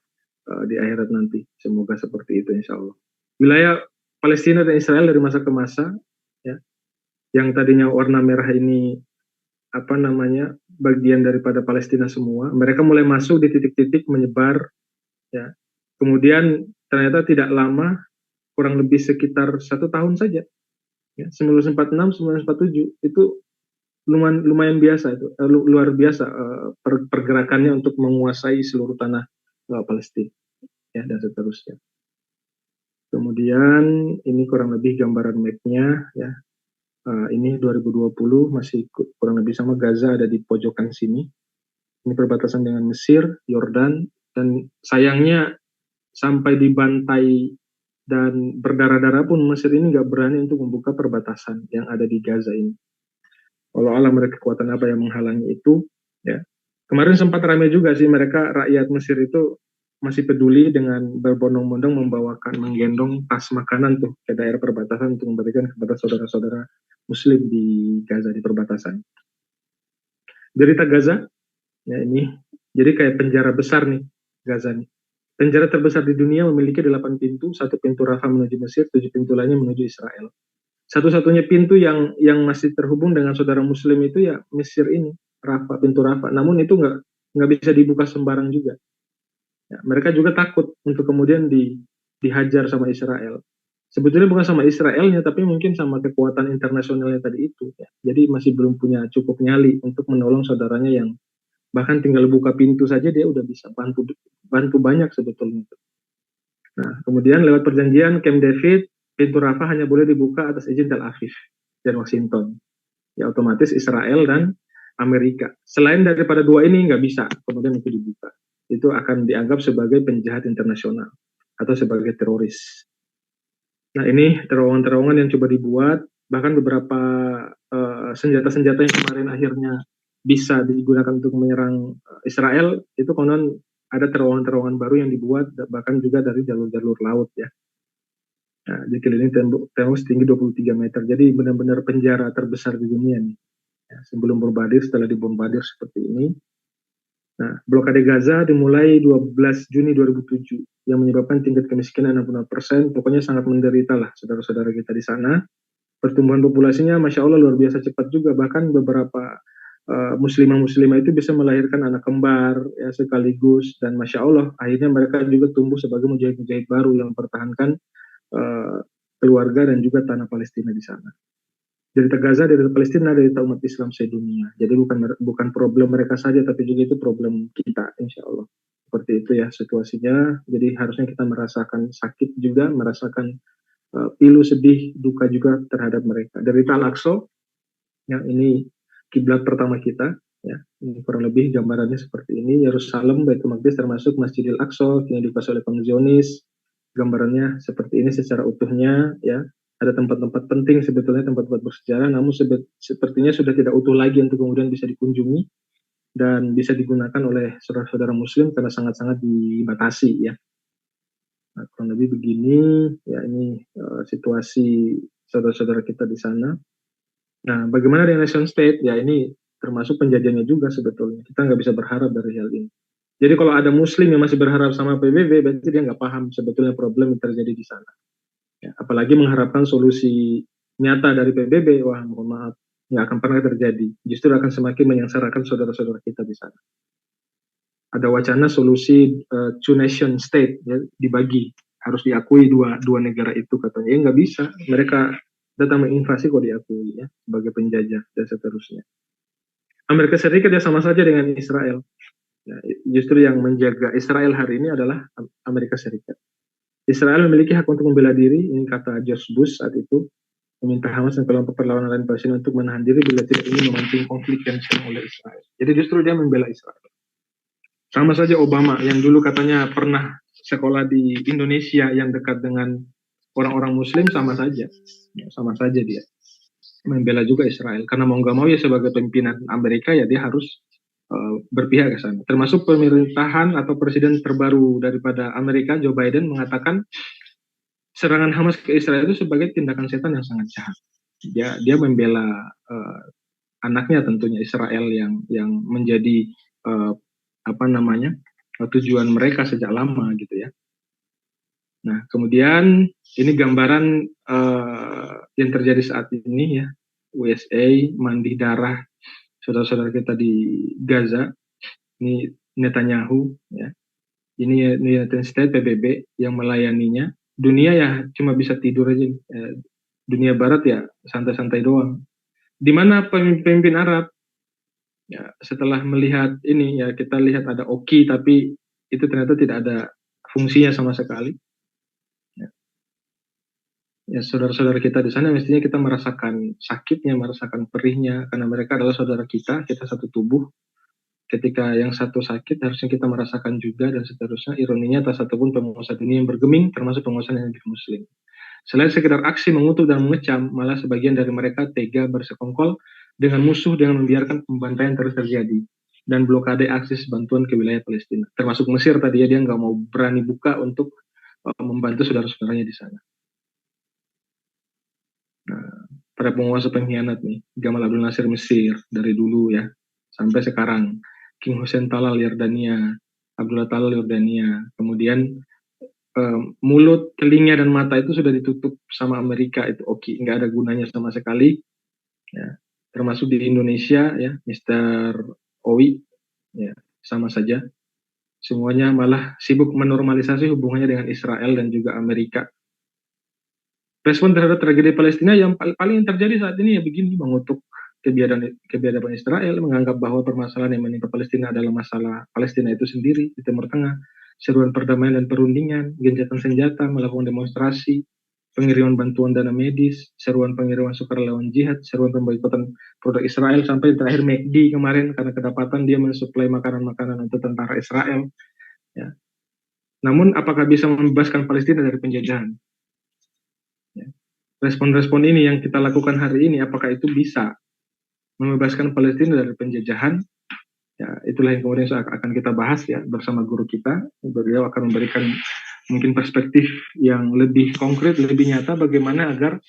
di akhirat nanti. Semoga seperti itu insya Allah. Wilayah Palestina dan Israel dari masa ke masa, ya, yang tadinya warna merah ini apa namanya bagian daripada Palestina semua, mereka mulai masuk di titik-titik menyebar ya. Kemudian ternyata tidak lama, kurang lebih sekitar 1 tahun saja ya, 1946 1947 itu lumayan biasa itu, luar biasa pergerakannya untuk menguasai seluruh tanah Palestina ya, dan seterusnya. Kemudian ini kurang lebih gambaran map-nya ya. Ini 2020 masih kurang lebih sama, Gaza ada di pojokan sini. Ini perbatasan dengan Mesir, Yordan, dan sayangnya sampai dibantai dan berdarah-darah pun Mesir ini nggak berani untuk membuka perbatasan yang ada di Gaza ini. Walau mereka kekuatan apa yang menghalangi itu, ya. Kemarin sempat ramai juga sih, mereka rakyat Mesir itu masih peduli dengan berbondong-bondong menggendong tas makanan tuh ke daerah perbatasan untuk memberikan kepada saudara-saudara Muslim di Gaza, di perbatasan. Derita Gaza, ya ini, jadi kayak penjara besar nih Gaza nih. Penjara terbesar di dunia memiliki 8 pintu, 1 pintu Rafah menuju Mesir, 7 pintu lainnya menuju Israel. Satu-satunya pintu yang masih terhubung dengan saudara Muslim itu ya Mesir ini, Rafah, pintu Rafah. Namun itu nggak bisa dibuka sembarang juga. Ya, mereka juga takut untuk kemudian dihajar sama Israel. Sebetulnya bukan sama Israelnya, tapi mungkin sama kekuatan internasionalnya tadi itu. Ya. Jadi masih belum punya cukup nyali untuk menolong saudaranya yang bahkan tinggal buka pintu saja dia udah bisa bantu banyak sebetulnya. Nah, kemudian lewat perjanjian Camp David, pintu Rafah hanya boleh dibuka atas izin Tel Aviv dan Washington. Ya otomatis Israel dan Amerika. Selain daripada dua ini nggak bisa kemudian itu dibuka. Itu akan dianggap sebagai penjahat internasional atau sebagai teroris. Nah ini terowongan-terowongan yang coba dibuat, bahkan beberapa senjata-senjata yang kemarin akhirnya bisa digunakan untuk menyerang Israel, itu konon ada terowongan-terowongan baru yang dibuat, bahkan juga dari jalur-jalur laut ya. Nah, dikelilingi tembok setinggi 23 meter, jadi benar-benar penjara terbesar di dunia nih. Ya, sebelum bombardir, setelah dibombardir seperti ini. Nah, blokade Gaza dimulai 12 Juni 2007 yang menyebabkan tingkat kemiskinan 60%. Pokoknya sangat menderita lah saudara-saudara kita di sana. Pertumbuhan populasinya Masya Allah luar biasa cepat juga. Bahkan beberapa muslimah-muslimah itu bisa melahirkan anak kembar ya, sekaligus. Dan Masya Allah akhirnya mereka juga tumbuh sebagai mujahid-mujahid baru yang mempertahankan keluarga dan juga tanah Palestina di sana. Derita Gaza, derita Palestina, derita umat Islam sedunia. Jadi bukan problem mereka saja, tapi juga itu problem kita, insya Allah. Seperti itu ya situasinya. Jadi harusnya kita merasakan sakit juga, merasakan pilu, sedih, duka juga terhadap mereka. Derita Al-Aqsa, yang ini kiblat pertama kita, ya, ini kurang lebih gambarannya seperti ini. Yerusalem, Baitul Maqdis termasuk Masjidil Aqsa, yang dikuasai oleh kaum Zionis. Gambarannya seperti ini secara utuhnya, ya. Ada tempat-tempat penting sebetulnya, tempat-tempat bersejarah, namun sepertinya sudah tidak utuh lagi untuk kemudian bisa dikunjungi dan bisa digunakan oleh saudara-saudara Muslim karena sangat-sangat dibatasi, ya. Nah, kurang lebih begini, ya ini situasi saudara-saudara kita di sana. Nah, bagaimana dengan nation state? Ya ini termasuk penjajahannya juga sebetulnya. Kita nggak bisa berharap dari hal ini. Jadi kalau ada Muslim yang masih berharap sama PBB, berarti dia nggak paham sebetulnya problem yang terjadi di sana. Ya, apalagi mengharapkan solusi nyata dari PBB, wah mohon maaf, nggak akan pernah terjadi. Justru akan semakin menyengsarakan saudara-saudara kita di sana. Ada wacana solusi two nation state, ya, dibagi, harus diakui dua negara itu katanya. Ya nggak bisa, mereka datang menginvasi kok diakui ya sebagai penjajah dan seterusnya. Amerika Serikat ya sama saja dengan Israel. Ya, justru yang menjaga Israel hari ini adalah Amerika Serikat. Israel memiliki hak untuk membela diri, ini kata George Bush saat itu, meminta Hamas dan kelompok perlawanan lain Palestina untuk menahan diri bila tidak ingin memancing konflik yang sedang oleh Israel. Jadi justru dia membela Israel. Sama saja Obama yang dulu katanya pernah sekolah di Indonesia yang dekat dengan orang-orang Muslim, sama saja dia membela juga Israel. Karena mau nggak mau ya sebagai pimpinan Amerika ya dia harus berpihak ke sana. Termasuk pemerintahan atau presiden terbaru daripada Amerika, Joe Biden, mengatakan serangan Hamas ke Israel itu sebagai tindakan setan yang sangat jahat. Dia membela anaknya tentunya Israel yang menjadi tujuan mereka sejak lama gitu ya. Nah kemudian ini gambaran yang terjadi saat ini ya, USA mandi darah saudara-saudara kita di Gaza. Ini Netanyahu ya, ini United States PBB yang melayaninya. Dunia ya cuma bisa tidur aja, dunia Barat ya santai-santai doang. Di mana pemimpin Arab ya setelah melihat ini ya, kita lihat ada Oki tapi itu ternyata tidak ada fungsinya sama sekali. Ya saudara-saudara kita di sana mestinya kita merasakan sakitnya, merasakan perihnya, karena mereka adalah saudara kita satu tubuh. Ketika yang satu sakit harusnya kita merasakan juga dan seterusnya. Ironinya tak satupun penguasa dunia yang bergeming, termasuk penguasa negeri Muslim. Selain sekedar aksi mengutuk dan mengecam, malah sebagian dari mereka tega bersekongkol dengan musuh dengan membiarkan pembantaian terus terjadi dan blokade akses bantuan ke wilayah Palestina. Termasuk Mesir tadi ya, dia nggak mau berani buka untuk membantu saudara-saudaranya di sana. Nah, para penguasa pengkhianat nih, Gamal Abdel Nasser Mesir dari dulu ya sampai sekarang, King Hussein Talal Yordania, Abdullah Talal Yordania, kemudian mulut, telinga dan mata itu sudah ditutup sama Amerika, itu oke, nggak ada gunanya sama sekali ya. Termasuk di Indonesia ya, Mr. Owi ya sama saja, semuanya malah sibuk menormalisasi hubungannya dengan Israel dan juga Amerika. Respon terhadap tragedi Palestina yang paling terjadi saat ini ya begini, mengutuk kebiadaban Israel, menganggap bahwa permasalahan yang menimpa Palestina adalah masalah Palestina itu sendiri di Timur Tengah, seruan perdamaian dan perundingan, gencatan senjata, melakukan demonstrasi, pengiriman bantuan dana medis, seruan pengiriman sukarelawan jihad, seruan pemboikotan produk Israel, sampai terakhir McD kemarin karena kedapatan dia mensuplai makanan-makanan untuk tentara Israel. Ya. Namun apakah bisa membebaskan Palestina dari penjajahan? Respon-respon ini yang kita lakukan hari ini, apakah itu bisa membebaskan Palestina dari penjajahan? Ya, itulah yang kemudian akan kita bahas ya bersama guru kita. Beliau akan memberikan mungkin perspektif yang lebih konkret, lebih nyata bagaimana agar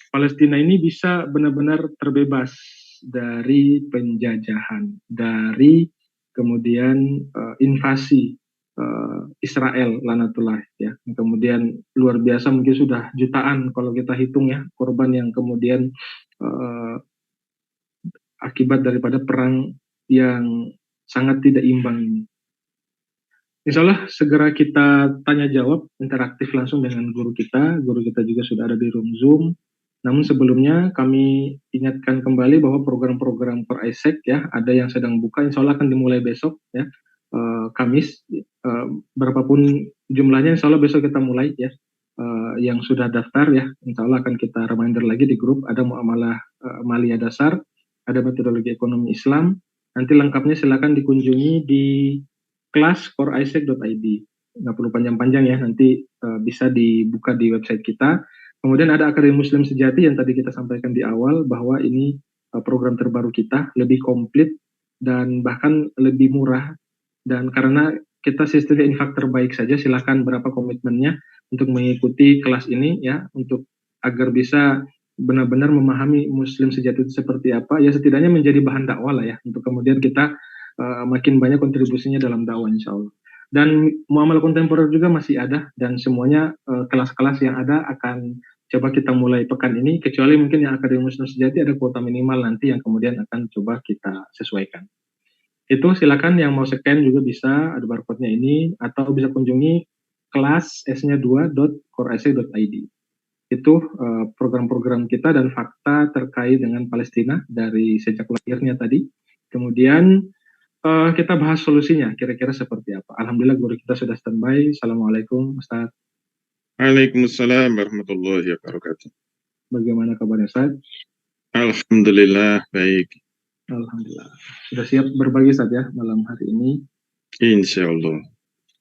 Palestina ini bisa benar-benar terbebas dari penjajahan, dari kemudian invasi Israel lanatullah ya, kemudian luar biasa mungkin sudah jutaan kalau kita hitung ya korban yang kemudian akibat daripada perang yang sangat tidak imbang ini. Insya Allah segera kita tanya jawab interaktif langsung dengan guru kita juga sudah ada di room Zoom. Namun sebelumnya kami ingatkan kembali bahwa program-program per ISEC ya ada yang sedang buka, insya Allah akan dimulai besok ya, Kamis, berapapun jumlahnya insya Allah besok kita mulai ya. Yang sudah daftar ya, insya Allah akan kita reminder lagi di grup, ada muamalah maliyah dasar, ada metodologi ekonomi Islam, nanti lengkapnya silakan dikunjungi di kelas.isec.id. Nggak perlu panjang-panjang ya, nanti bisa dibuka di website kita. Kemudian ada Akademi Muslim Sejati yang tadi kita sampaikan di awal bahwa ini program terbaru kita, lebih komplit dan bahkan lebih murah. Dan karena kita sistemnya infak terbaik saja, silakan berapa komitmennya untuk mengikuti kelas ini ya, untuk agar bisa benar-benar memahami Muslim sejati itu seperti apa, ya setidaknya menjadi bahan dakwah lah ya, untuk kemudian kita makin banyak kontribusinya dalam dakwah insya Allah. Dan muamalah kontemporer juga masih ada, dan semuanya kelas-kelas yang ada akan coba kita mulai pekan ini, kecuali mungkin yang Akademi Muslim Sejati ada kuota minimal nanti yang kemudian akan coba kita sesuaikan. Itu silakan yang mau scan juga bisa, ada barcode-nya ini, atau bisa kunjungi kelas S-nya 2.coreisec.id. Itu program-program kita dan fakta terkait dengan Palestina dari sejak lahirnya tadi. Kemudian kita bahas solusinya, kira-kira seperti apa. Alhamdulillah guru kita sudah standby. Assalamualaikum Ustaz. Waalaikumsalam warahmatullahi wabarakatuh. Bagaimana kabarnya Ustaz? Alhamdulillah baik. Alhamdulillah. Sudah siap berbagi Ustaz ya malam hari ini? Insya Allah.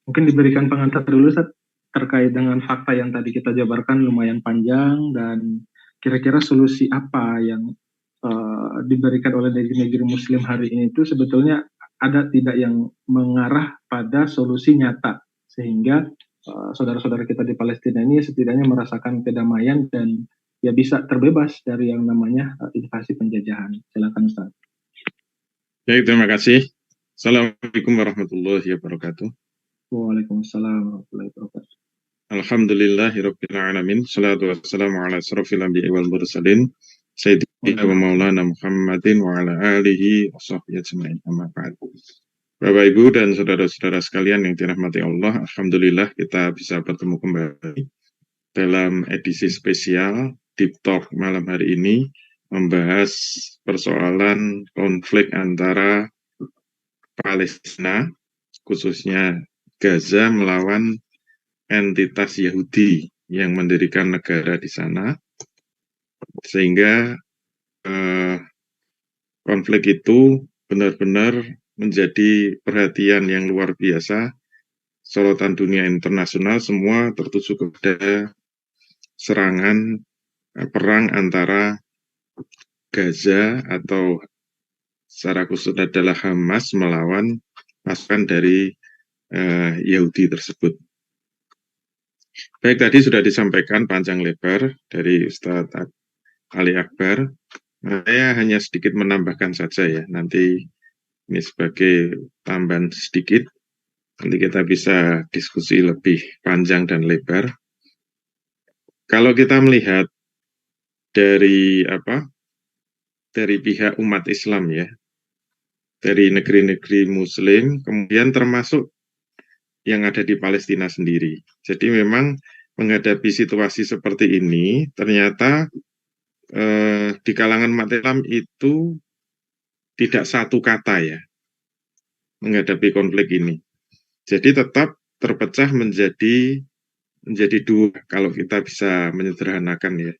Mungkin diberikan pengantar dulu Ustaz terkait dengan fakta yang tadi kita jabarkan lumayan panjang, dan kira-kira solusi apa yang diberikan oleh negeri-negeri Muslim hari ini itu sebetulnya ada tidak yang mengarah pada solusi nyata sehingga saudara-saudara kita di Palestina ini setidaknya merasakan kedamaian dan ya bisa terbebas dari yang namanya invasi penjajahan. Silakan Ustaz. Baik, terima kasih. Assalamualaikum warahmatullahi wabarakatuh. Waalaikumsalam warahmatullahi wabarakatuh. Alhamdulillahirabbil alamin. Shalatu wassalamu ala asrofil anbiya'i wal mursalin sayyidina wa maulana Muhammadin wa ala alihi wa sahbihi ajma'in. Amma ba'd. Bapak Ibu dan saudara-saudara sekalian yang dirahmati Allah, alhamdulillah kita bisa bertemu kembali dalam edisi spesial Deep Talk malam hari ini, membahas persoalan konflik antara Palestina, khususnya Gaza, melawan entitas Yahudi yang mendirikan negara di sana, sehingga konflik itu benar-benar menjadi perhatian yang luar biasa, sorotan dunia internasional, semua tertuju kepada serangan perang antara Gaza atau secara khusus adalah Hamas melawan pasukan dari Yahudi tersebut. Baik, tadi sudah disampaikan panjang lebar dari Ustadz Ali Akbar. Saya hanya sedikit menambahkan saja ya, nanti ini sebagai tambahan sedikit, nanti kita bisa diskusi lebih panjang dan lebar. Kalau kita melihat dari pihak umat Islam ya, dari negeri-negeri Muslim, kemudian termasuk yang ada di Palestina sendiri. Jadi memang menghadapi situasi seperti ini, ternyata di kalangan umat Islam itu tidak satu kata ya menghadapi konflik ini. Jadi tetap terpecah menjadi dua kalau kita bisa menyederhanakan ya.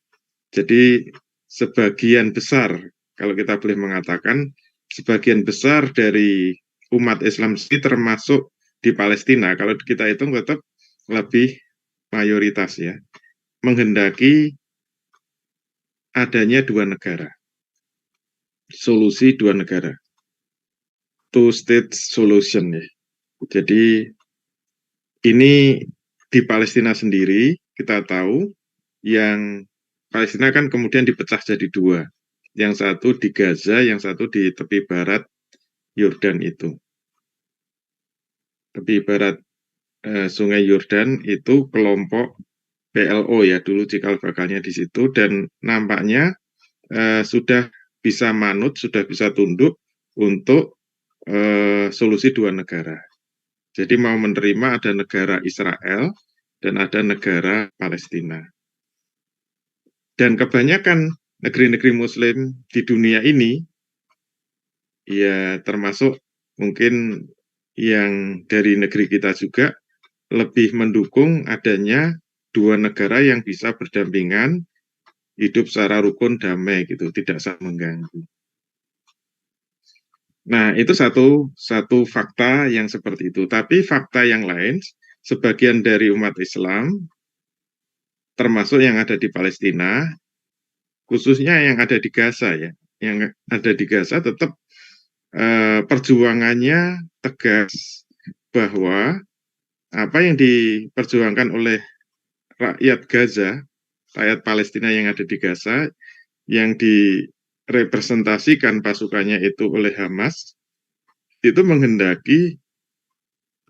Jadi sebagian besar, kalau kita boleh mengatakan, sebagian besar dari umat Islam sendiri termasuk di Palestina, kalau kita hitung tetap lebih mayoritas ya, menghendaki adanya dua negara. Solusi dua negara, two state solution ya. Jadi ini di Palestina sendiri kita tahu yang Palestina kan kemudian dipecah jadi dua, yang satu di Gaza, yang satu di tepi barat Yordan itu. tepi barat Sungai Yordan itu kelompok PLO ya, dulu cikal bakalnya di situ, dan nampaknya sudah bisa manut, sudah bisa tunduk untuk solusi dua negara. Jadi mau menerima ada negara Israel dan ada negara Palestina. Dan kebanyakan negeri-negeri Muslim di dunia ini, ya termasuk mungkin yang dari negeri kita juga, lebih mendukung adanya dua negara yang bisa berdampingan, hidup secara rukun damai gitu, tidak saling mengganggu. Nah, itu satu fakta yang seperti itu. Tapi fakta yang lain, sebagian dari umat Islam, termasuk yang ada di Palestina, khususnya yang ada di Gaza ya, yang ada di Gaza tetap perjuangannya tegas bahwa apa yang diperjuangkan oleh rakyat Gaza, rakyat Palestina yang ada di Gaza, yang direpresentasikan pasukannya itu oleh Hamas, itu menghendaki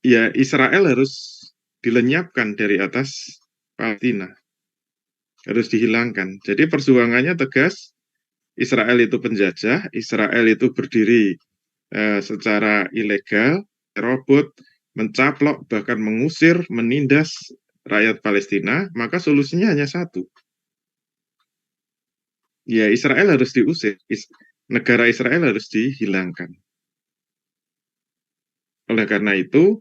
ya Israel harus dilenyapkan dari atas Palestina, harus dihilangkan. Jadi perjuangannya tegas, Israel itu penjajah, Israel itu berdiri secara ilegal, robot, mencaplok, bahkan mengusir, menindas rakyat Palestina, maka solusinya hanya satu. Ya, Israel harus diusir, negara Israel harus dihilangkan. Oleh karena itu,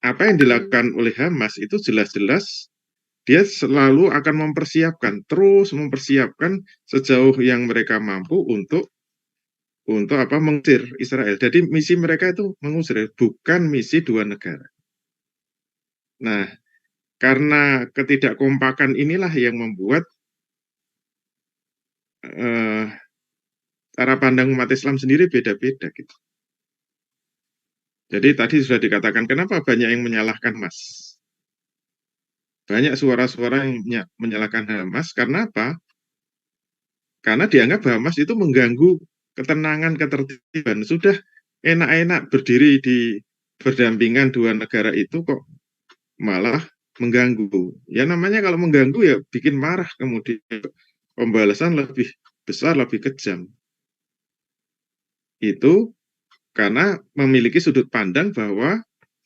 apa yang dilakukan oleh Hamas itu jelas-jelas dia selalu akan mempersiapkan, terus mempersiapkan sejauh yang mereka mampu untuk mengusir Israel. Jadi misi mereka itu mengusir, bukan misi dua negara. Nah, karena ketidakkompakan inilah yang membuat cara pandang umat Islam sendiri beda-beda gitu. Jadi tadi sudah dikatakan kenapa banyak yang menyalahkan Hamas. Banyak suara-suara yang menyalahkan Hamas karena apa? Karena dianggap Hamas itu mengganggu ketenangan, ketertiban. Sudah enak-enak berdiri di berdampingan dua negara itu kok malah mengganggu. Ya namanya kalau mengganggu ya bikin marah, kemudian pembalasan lebih besar, lebih kejam. Itu karena memiliki sudut pandang bahwa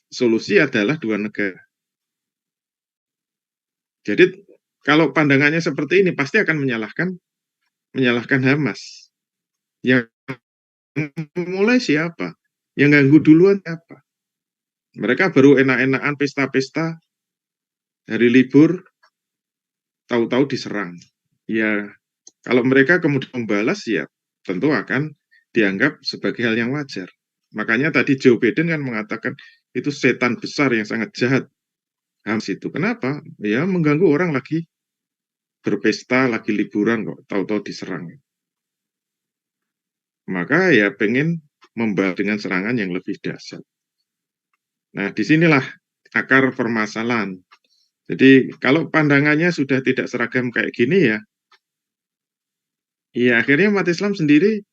solusi adalah dua negara. Jadi kalau pandangannya seperti ini pasti akan menyalahkan Hamas. Yang mulai siapa? Yang ganggu duluan siapa? Mereka baru enak-enakan pesta-pesta, hari libur, tahu-tahu diserang. Ya, kalau mereka kemudian membalas, ya tentu akan dianggap sebagai hal yang wajar. Makanya tadi Joe Biden kan mengatakan itu setan besar yang sangat jahat. Hamas itu. Kenapa? Ya mengganggu orang lagi berpesta, lagi liburan kok, tahu-tahu diserang. Maka ya pengen membalas dengan serangan yang lebih dahsyat. Nah, disinilah akar permasalahan. Jadi kalau pandangannya sudah tidak seragam kayak gini ya akhirnya umat Islam sendiri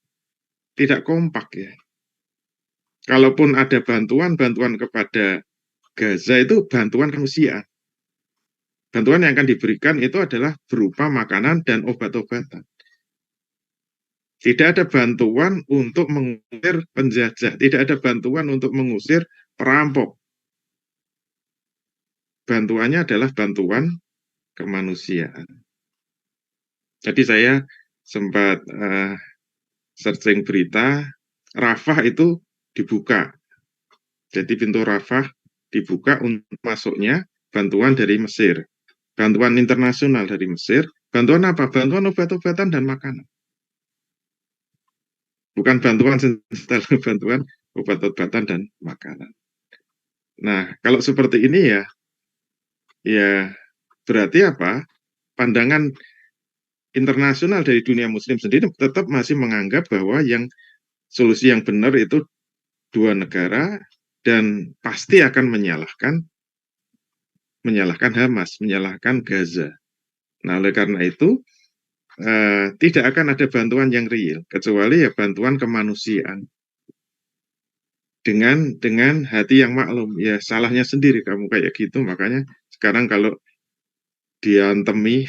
tidak kompak ya. Kalaupun ada bantuan kepada Gaza itu bantuan kemanusiaan. Bantuan yang akan diberikan itu adalah berupa makanan dan obat-obatan. Tidak ada bantuan untuk mengusir penjajah, tidak ada bantuan untuk mengusir perampok. Bantuannya adalah bantuan kemanusiaan. Jadi saya sempat searching berita, Rafah itu dibuka. Jadi pintu Rafah dibuka untuk masuknya bantuan dari Mesir. Bantuan internasional dari Mesir. Bantuan apa? Bantuan obat-obatan dan makanan. Bukan bantuan senjata, bantuan obat-obatan dan makanan. Nah, kalau seperti ini ya berarti apa? Pandangan internasional dari dunia muslim sendiri tetap masih menganggap bahwa yang solusi yang benar itu dua negara dan pasti akan menyalahkan Hamas, menyalahkan Gaza. Nah, oleh karena itu tidak akan ada bantuan yang real kecuali ya bantuan kemanusiaan. dengan hati yang maklum. Ya salahnya sendiri kamu kayak gitu, makanya sekarang kalau diantemi,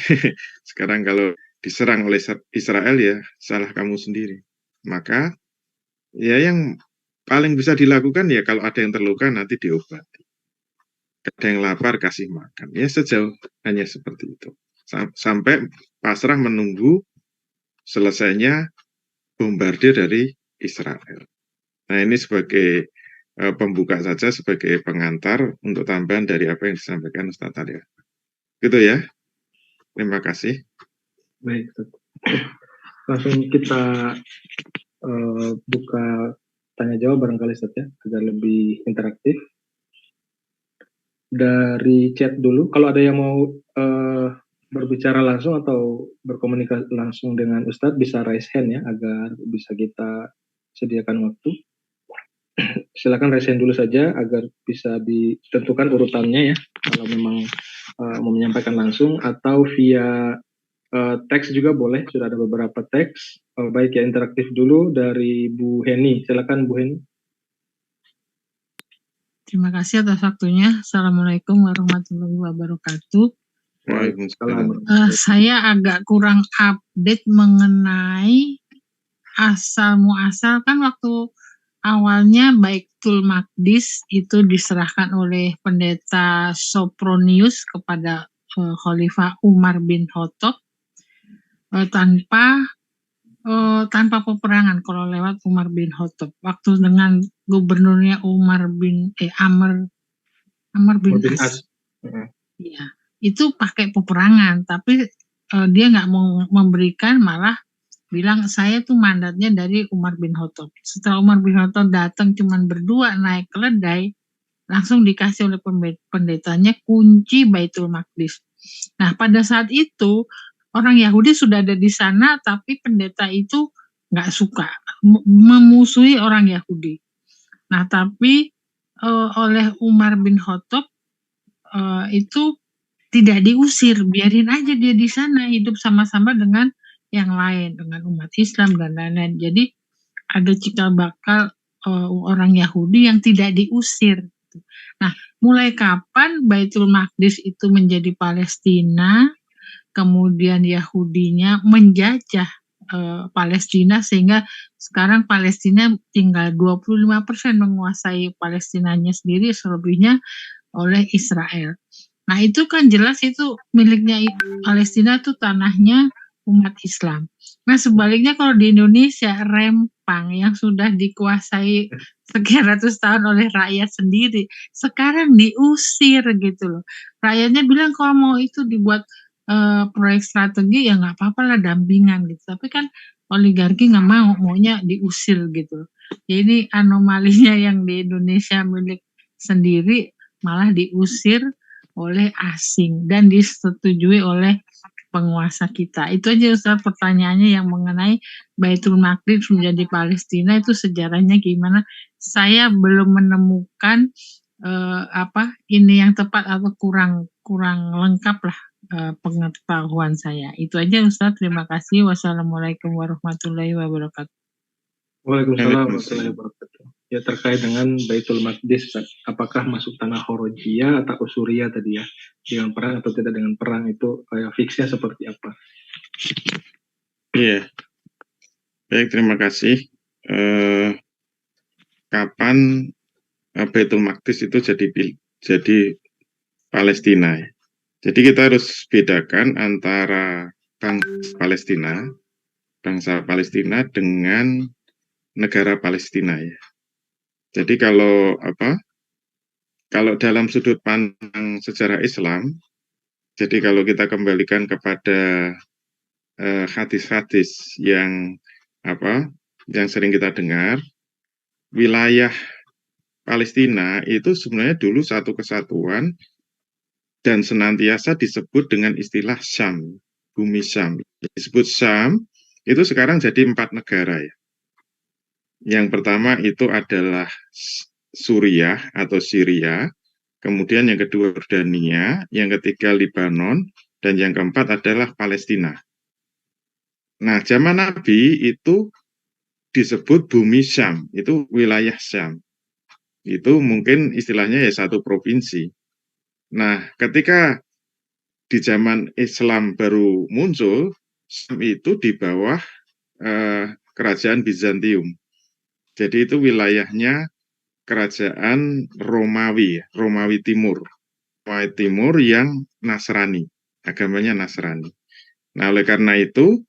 sekarang kalau diserang oleh Israel ya salah kamu sendiri. Maka ya yang paling bisa dilakukan ya kalau ada yang terluka nanti diobati. Ada yang lapar kasih makan. Ya sejauh hanya seperti itu. Sampai pasrah menunggu selesainya bombardir dari Israel. Nah ini sebagai pembuka saja, sebagai pengantar untuk tambahan dari apa yang disampaikan Ustaz Talia. Gitu ya. Terima kasih. Baik, langsung kita buka tanya jawab barangkali Ustaz ya, agar lebih interaktif. Dari chat dulu, kalau ada yang mau berbicara langsung atau berkomunikasi langsung dengan Ustadz bisa raise hand ya, agar bisa kita sediakan waktu. Silakan raise hand dulu saja agar bisa ditentukan urutannya ya, kalau memang mau menyampaikan langsung, atau via teks juga boleh. Sudah ada beberapa teks. Baik ya, interaktif dulu dari Bu Heni. Silakan Bu Heni. Terima kasih atas waktunya. Assalamualaikum warahmatullahi wabarakatuh. Waalaikumsalam. Saya agak kurang update mengenai asal muasal, kan waktu awalnya Baitul Maqdis itu diserahkan oleh pendeta Sopronius kepada Khalifah Umar bin Khattab tanpa peperangan kalau lewat Umar bin Khattab. Waktu dengan gubernurnya Amr bin As. Ya, itu pakai peperangan, tapi dia nggak mau memberikan, malah bilang saya tuh mandatnya dari Umar bin Khattab. Setelah Umar bin Khattab datang cuman berdua naik keledai, langsung dikasih oleh pendetanya kunci Baitul Maqdis. Nah, pada saat itu orang Yahudi sudah ada di sana, tapi pendeta itu nggak suka, memusuhi orang Yahudi. Nah, tapi oleh Umar bin Khattab itu tidak diusir, biarin aja dia di sana hidup sama-sama dengan yang lain, dengan umat Islam dan lain-lain. Jadi ada cikal bakal orang Yahudi yang tidak diusir. Nah, mulai kapan Baitul Maqdis itu menjadi Palestina, kemudian Yahudinya menjajah Palestina, sehingga sekarang Palestina tinggal 25% menguasai Palestinanya sendiri, selebihnya oleh Israel. Nah, itu kan jelas itu miliknya Palestina, tuh tanahnya umat Islam. Nah, sebaliknya kalau di Indonesia, Rempang yang sudah dikuasai sekian ratus tahun oleh rakyat sendiri, sekarang diusir gitu loh. Rakyatnya bilang kalau mau itu dibuat proyek strategi ya nggak apa-apa lah, dampingan gitu. Tapi kan oligarki nggak mau, maunya diusir gitu. Jadi anomalinya yang di Indonesia milik sendiri malah diusir oleh asing dan disetujui oleh penguasa kita. Itu aja Ustaz pertanyaannya yang mengenai Baitul Maqdis menjadi Palestina, itu sejarahnya gimana? Saya belum menemukan ini yang tepat atau kurang lengkap lah pengetahuan saya. Itu aja Ustaz, terima kasih. Wassalamualaikum warahmatullahi wabarakatuh. Waalaikumsalam warahmatullahi wabarakatuh. Ya, terkait dengan Baitul Maqdis, apakah masuk tanah Horojiyah atau Usuriyah tadi ya, dengan perang atau tidak dengan perang, itu fixnya seperti apa? Iya, baik, terima kasih. Kapan Baitul Maqdis itu jadi Palestina? Jadi kita harus bedakan antara bangsa Palestina dengan negara Palestina ya. Jadi kalau dalam sudut pandang sejarah Islam, jadi kalau kita kembalikan kepada hadis-hadis yang sering kita dengar, wilayah Palestina itu sebenarnya dulu satu kesatuan dan senantiasa disebut dengan istilah Syam, bumi Syam. Disebut Syam itu sekarang jadi 4 negara ya. Yang pertama itu adalah Suriah atau Syria, kemudian yang kedua Yordania, yang ketiga Lebanon, dan yang keempat adalah Palestina. Nah, zaman Nabi itu disebut bumi Syam, itu wilayah Syam. Itu mungkin istilahnya ya satu provinsi. Nah, ketika di zaman Islam baru muncul, Syam itu di bawah kerajaan Bizantium. Jadi itu wilayahnya kerajaan Romawi, Romawi Timur. Romawi Timur yang Nasrani, agamanya Nasrani. Nah, oleh karena itu,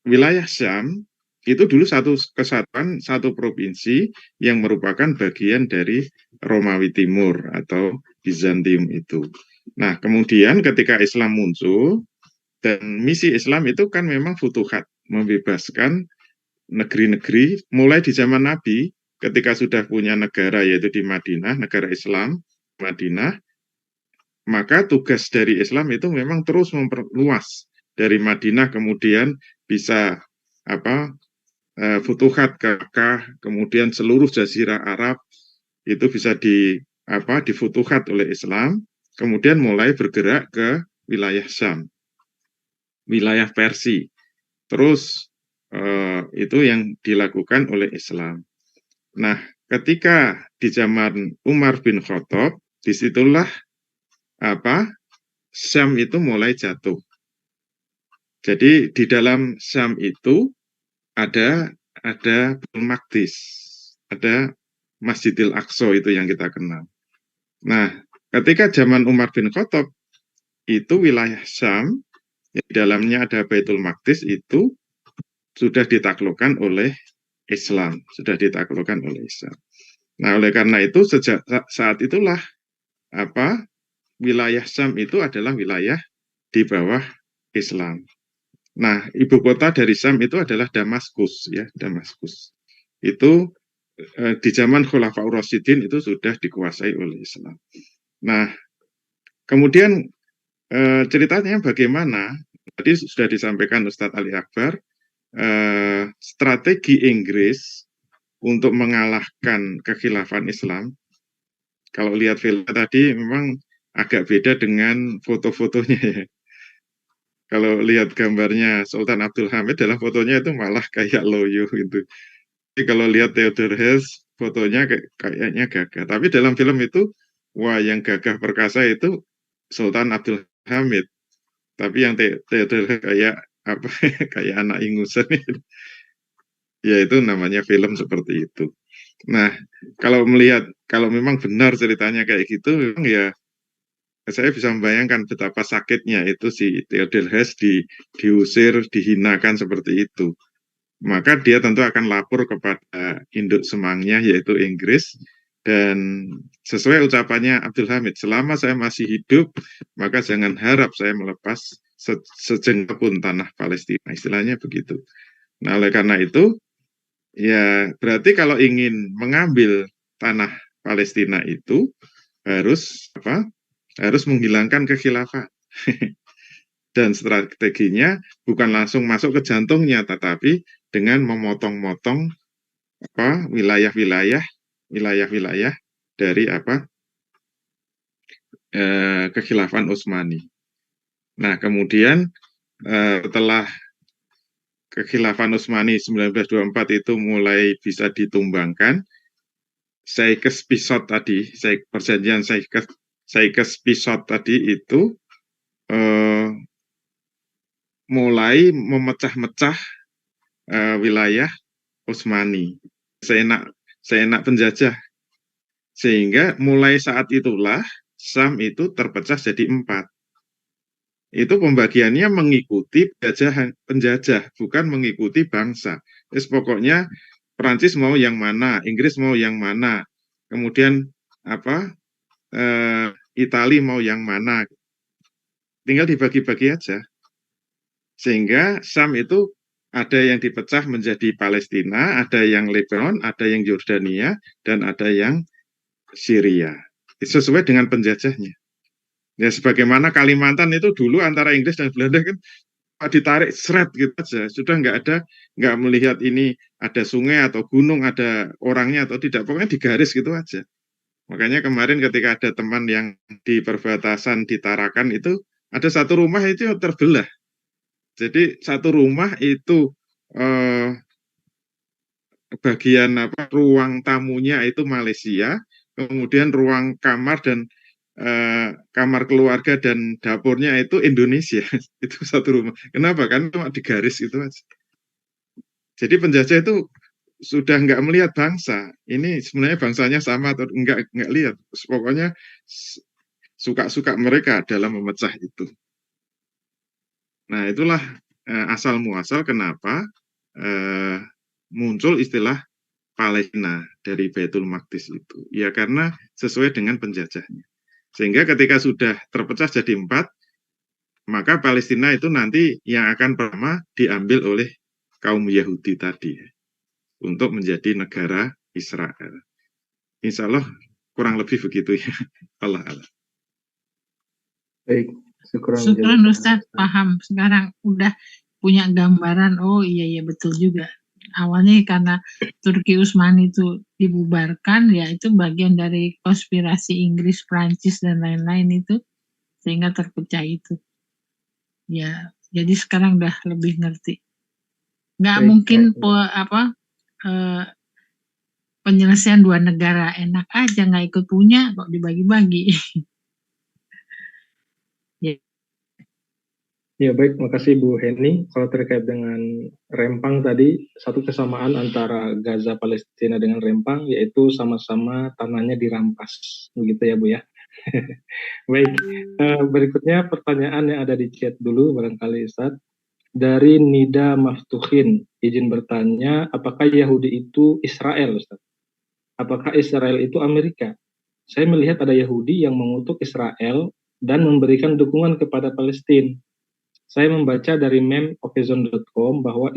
wilayah Syam itu dulu satu kesatuan, satu provinsi yang merupakan bagian dari Romawi Timur atau Bizantium itu. Nah, kemudian ketika Islam muncul, dan misi Islam itu kan memang futuhat, membebaskan negeri-negeri, mulai di zaman Nabi, ketika sudah punya negara, yaitu di Madinah, negara Islam, Madinah, maka tugas dari Islam itu memang terus memperluas. Dari Madinah kemudian bisa futuhat ke Makkah, kemudian seluruh jazirah Arab itu bisa difutuhat oleh Islam, kemudian mulai bergerak ke wilayah Syam, wilayah Persia. Terus itu yang dilakukan oleh Islam. Nah, ketika di zaman Umar bin Khattab, disitulah Syam itu mulai jatuh. Jadi di dalam Syam itu ada Baitul Maqdis, ada Masjidil Aqsa itu yang kita kenal. Nah, ketika zaman Umar bin Khattab itu wilayah Syam, di dalamnya ada Baitul Maqdis itu sudah ditaklukkan oleh Islam, sudah ditaklukkan oleh Islam. Nah, oleh karena itu sejak saat itulah wilayah Syam itu adalah wilayah di bawah Islam. Nah, ibu kota dari Syam itu adalah Damaskus, ya, Damaskus. Itu di zaman Khulafaur Rasyidin itu sudah dikuasai oleh Islam. Nah, kemudian ceritanya bagaimana? Tadi sudah disampaikan Ustadz Ali Akbar, strategi Inggris untuk mengalahkan kekhilafan Islam. Kalau lihat film tadi memang agak beda dengan foto-fotonya ya. Kalau lihat gambarnya Sultan Abdul Hamid dalam fotonya itu malah kayak loyo gitu. Tapi kalau lihat Theodore Hess fotonya kayaknya gagah. Tapi dalam film itu, wah yang gagah perkasa itu Sultan Abdul Hamid. Tapi yang Theodore Hess kayak kayak anak ingusan itu. Ya itu namanya film seperti itu. Nah, kalau memang benar ceritanya kayak gitu, memang ya saya bisa membayangkan betapa sakitnya itu si Theodore Hess diusir, dihinakan seperti itu. Maka dia tentu akan lapor kepada induk semangnya yaitu Inggris, dan sesuai ucapannya Abdul Hamid, selama saya masih hidup maka jangan harap saya melepas sejengkal pun tanah Palestina, istilahnya begitu. Nah, oleh karena itu ya berarti kalau ingin mengambil tanah Palestina itu harus menghilangkan kekhilafan. Dan strateginya bukan langsung masuk ke jantungnya, tetapi dengan memotong-motong wilayah-wilayah dari kekhilafan Utsmani. Nah, kemudian setelah kekhilafan Utsmani 1924 itu mulai bisa ditumbangkan, Sykes-Picot tadi, perjanjian Sykes-Picot tadi itu mulai memecah-mecah wilayah Utsmani, seenak penjajah, sehingga mulai saat itulah Syam itu terpecah jadi 4. Itu pembagiannya mengikuti penjajah, bukan mengikuti bangsa. Terus pokoknya Perancis mau yang mana, Inggris mau yang mana, kemudian Italia mau yang mana, tinggal dibagi-bagi aja. Sehingga Syam itu ada yang dipecah menjadi Palestina, ada yang Lebanon, ada yang Yordania, dan ada yang Syria. Sesuai dengan penjajahnya. Ya sebagaimana Kalimantan itu dulu antara Inggris dan Belanda kan ditarik seret gitu aja. Sudah nggak melihat ini ada sungai atau gunung, ada orangnya atau tidak. Pokoknya digaris gitu aja. Makanya kemarin ketika ada teman yang di perbatasan di Tarakan itu, ada satu rumah itu terbelah. Jadi satu rumah itu bagian ruang tamunya itu Malaysia, kemudian ruang kamar dan kamar keluarga dan dapurnya itu Indonesia. Itu satu rumah. Kenapa? Kan cuma digaris itu aja. Jadi penjajah itu sudah nggak melihat bangsa. Ini sebenarnya bangsanya sama atau nggak lihat. Pokoknya suka-suka mereka dalam memecah itu. Nah, itulah asal muasal kenapa muncul istilah Palestina dari Baitul Maqdis itu. Ya karena sesuai dengan penjajahnya. Sehingga ketika sudah terpecah jadi 4, maka Palestina itu nanti yang akan pertama diambil oleh kaum Yahudi tadi untuk menjadi negara Israel. Insya Allah kurang lebih begitu ya. Allah. Baik, syukuran Ustaz, paham. Sekarang udah punya gambaran, oh iya betul juga. Awalnya karena Turki Utsmani itu dibubarkan, ya itu bagian dari konspirasi Inggris, Prancis dan lain-lain itu, sehingga terpecah itu. Ya, jadi sekarang udah lebih ngerti. Nggak mungkin penyelesaian 2 negara enak aja, nggak ikut punya kok dibagi-bagi. Ya baik, makasih Bu Heni. Kalau terkait dengan Rempang tadi, satu kesamaan antara Gaza Palestina dengan Rempang yaitu sama-sama tanahnya dirampas, begitu ya Bu ya. Baik, berikutnya pertanyaan yang ada di chat dulu barangkali Ustaz. Dari Nida Maftuhin, izin bertanya, apakah Yahudi itu Israel Ustaz? Apakah Israel itu Amerika? Saya melihat ada Yahudi yang mengutuk Israel dan memberikan dukungan kepada Palestina. Saya membaca dari meme okezon.com bahwa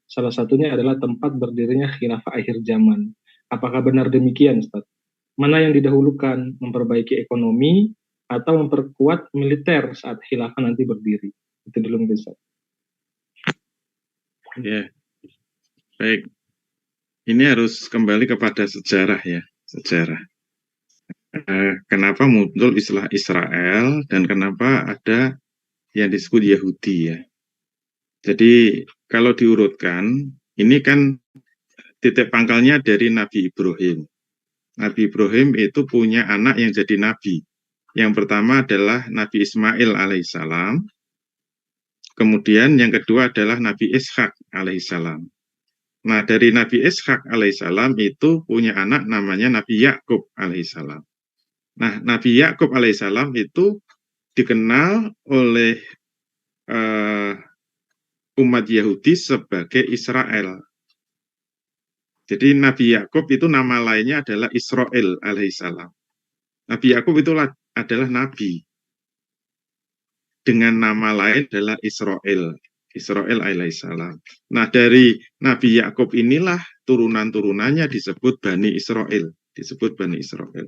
salah satunya adalah tempat berdirinya khilafah akhir zaman. Apakah benar demikian, Ustaz? Mana yang didahulukan, memperbaiki ekonomi atau memperkuat militer saat khilafah nanti berdiri? Itu dulu mungkin, Ustaz. Ya, baik. Ini harus kembali kepada sejarah ya, sejarah. Kenapa muncul istilah Israel dan kenapa ada yang disebut Yahudi ya. Jadi kalau diurutkan, ini kan titik pangkalnya dari Nabi Ibrahim. Nabi Ibrahim itu punya anak yang jadi nabi. Yang pertama adalah Nabi Ismail alaihissalam. Kemudian yang kedua adalah Nabi Ishak alaihissalam. Nah dari Nabi Ishak alaihissalam itu punya anak namanya Nabi Yakub alaihissalam. Nah Nabi Yakub alaihissalam itu dikenal oleh umat Yahudi sebagai Israel. Jadi Nabi Yakub itu nama lainnya adalah Israel alaihissalam. Nabi Yakub itu adalah nabi. Dengan nama lain adalah Israel alaihissalam. Nah dari Nabi Yakub inilah turunan-turunannya disebut Bani Israel.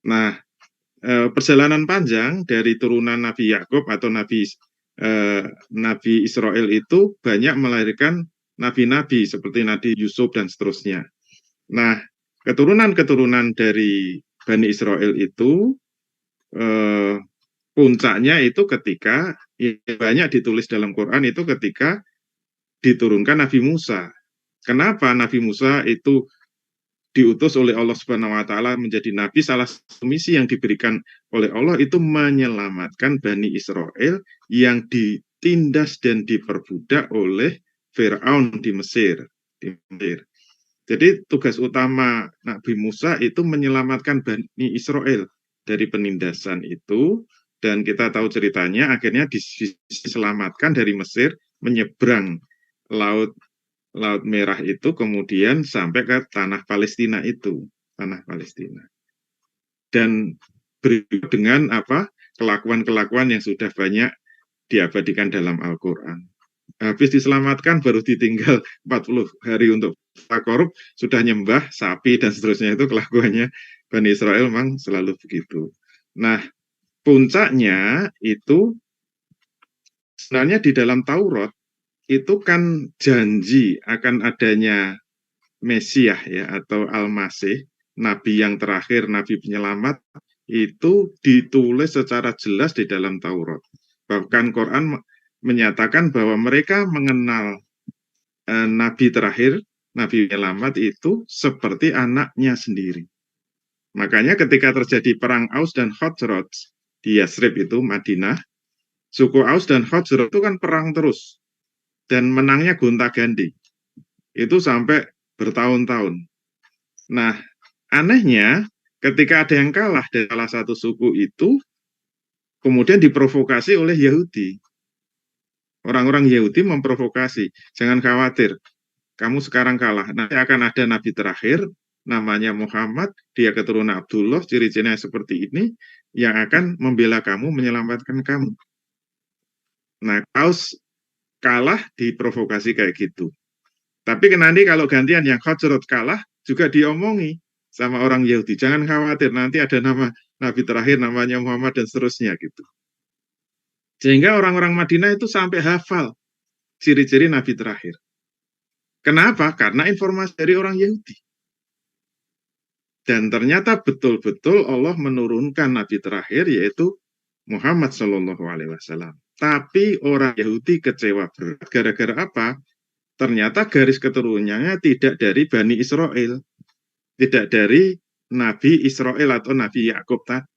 Nah perjalanan panjang dari turunan Nabi Yakub atau Nabi Israel itu banyak melahirkan nabi-nabi seperti Nabi Yusuf dan seterusnya. Nah, keturunan-keturunan dari Bani Israel itu puncaknya itu ketika banyak ditulis dalam Quran itu ketika diturunkan Nabi Musa. Kenapa Nabi Musa itu diutus oleh Allah Subhanahu wa taala menjadi nabi? Salah satu misi yang diberikan oleh Allah itu menyelamatkan Bani Israel yang ditindas dan diperbudak oleh Firaun di Mesir. Jadi tugas utama Nabi Musa itu menyelamatkan Bani Israel dari penindasan itu, dan kita tahu ceritanya akhirnya diselamatkan dari Mesir menyeberang Laut Merah itu, kemudian sampai ke tanah Palestina itu, tanah Palestina. Dan berikut dengan kelakuan-kelakuan yang sudah banyak diabadikan dalam Al-Quran. Habis diselamatkan baru ditinggal 40 hari untuk korup, sudah nyembah sapi dan seterusnya. Itu kelakuannya Bani Israel memang selalu begitu. Nah, puncaknya itu sebenarnya di dalam Taurat itu kan janji akan adanya Mesias ya atau Al-Masih, nabi yang terakhir, nabi penyelamat, itu ditulis secara jelas di dalam Taurat. Bahkan Quran menyatakan bahwa mereka mengenal nabi terakhir Nabi penyelamat itu seperti anaknya sendiri. Makanya ketika terjadi perang Aus dan Khazraj di Yasrib itu, Madinah, suku Aus dan Khazraj itu kan perang terus. Dan menangnya gonta-ganti. Itu sampai bertahun-tahun. Nah, anehnya ketika ada yang kalah dari salah satu suku itu, kemudian diprovokasi oleh Yahudi. Orang-orang Yahudi memprovokasi, jangan khawatir, kamu sekarang kalah, nanti akan ada nabi terakhir, namanya Muhammad, dia keturunan Abdullah, ciri-cirinya seperti ini, yang akan membela kamu, menyelamatkan kamu. Nah, Aus kalah diprovokasi kayak gitu. Tapi nanti kalau gantian yang Khazraj kalah, juga diomongi sama orang Yahudi, jangan khawatir, nanti ada nama nabi terakhir, namanya Muhammad, dan seterusnya gitu. Sehingga orang-orang Madinah itu sampai hafal ciri-ciri nabi terakhir. Kenapa? Karena informasi dari orang Yahudi. Dan ternyata betul-betul Allah menurunkan nabi terakhir, yaitu Muhammad SAW. Tapi orang Yahudi kecewa berat. Gara-gara apa? Ternyata garis keturunannya tidak dari Bani Israel. Tidak dari Nabi Israel atau Nabi Yakub tadi.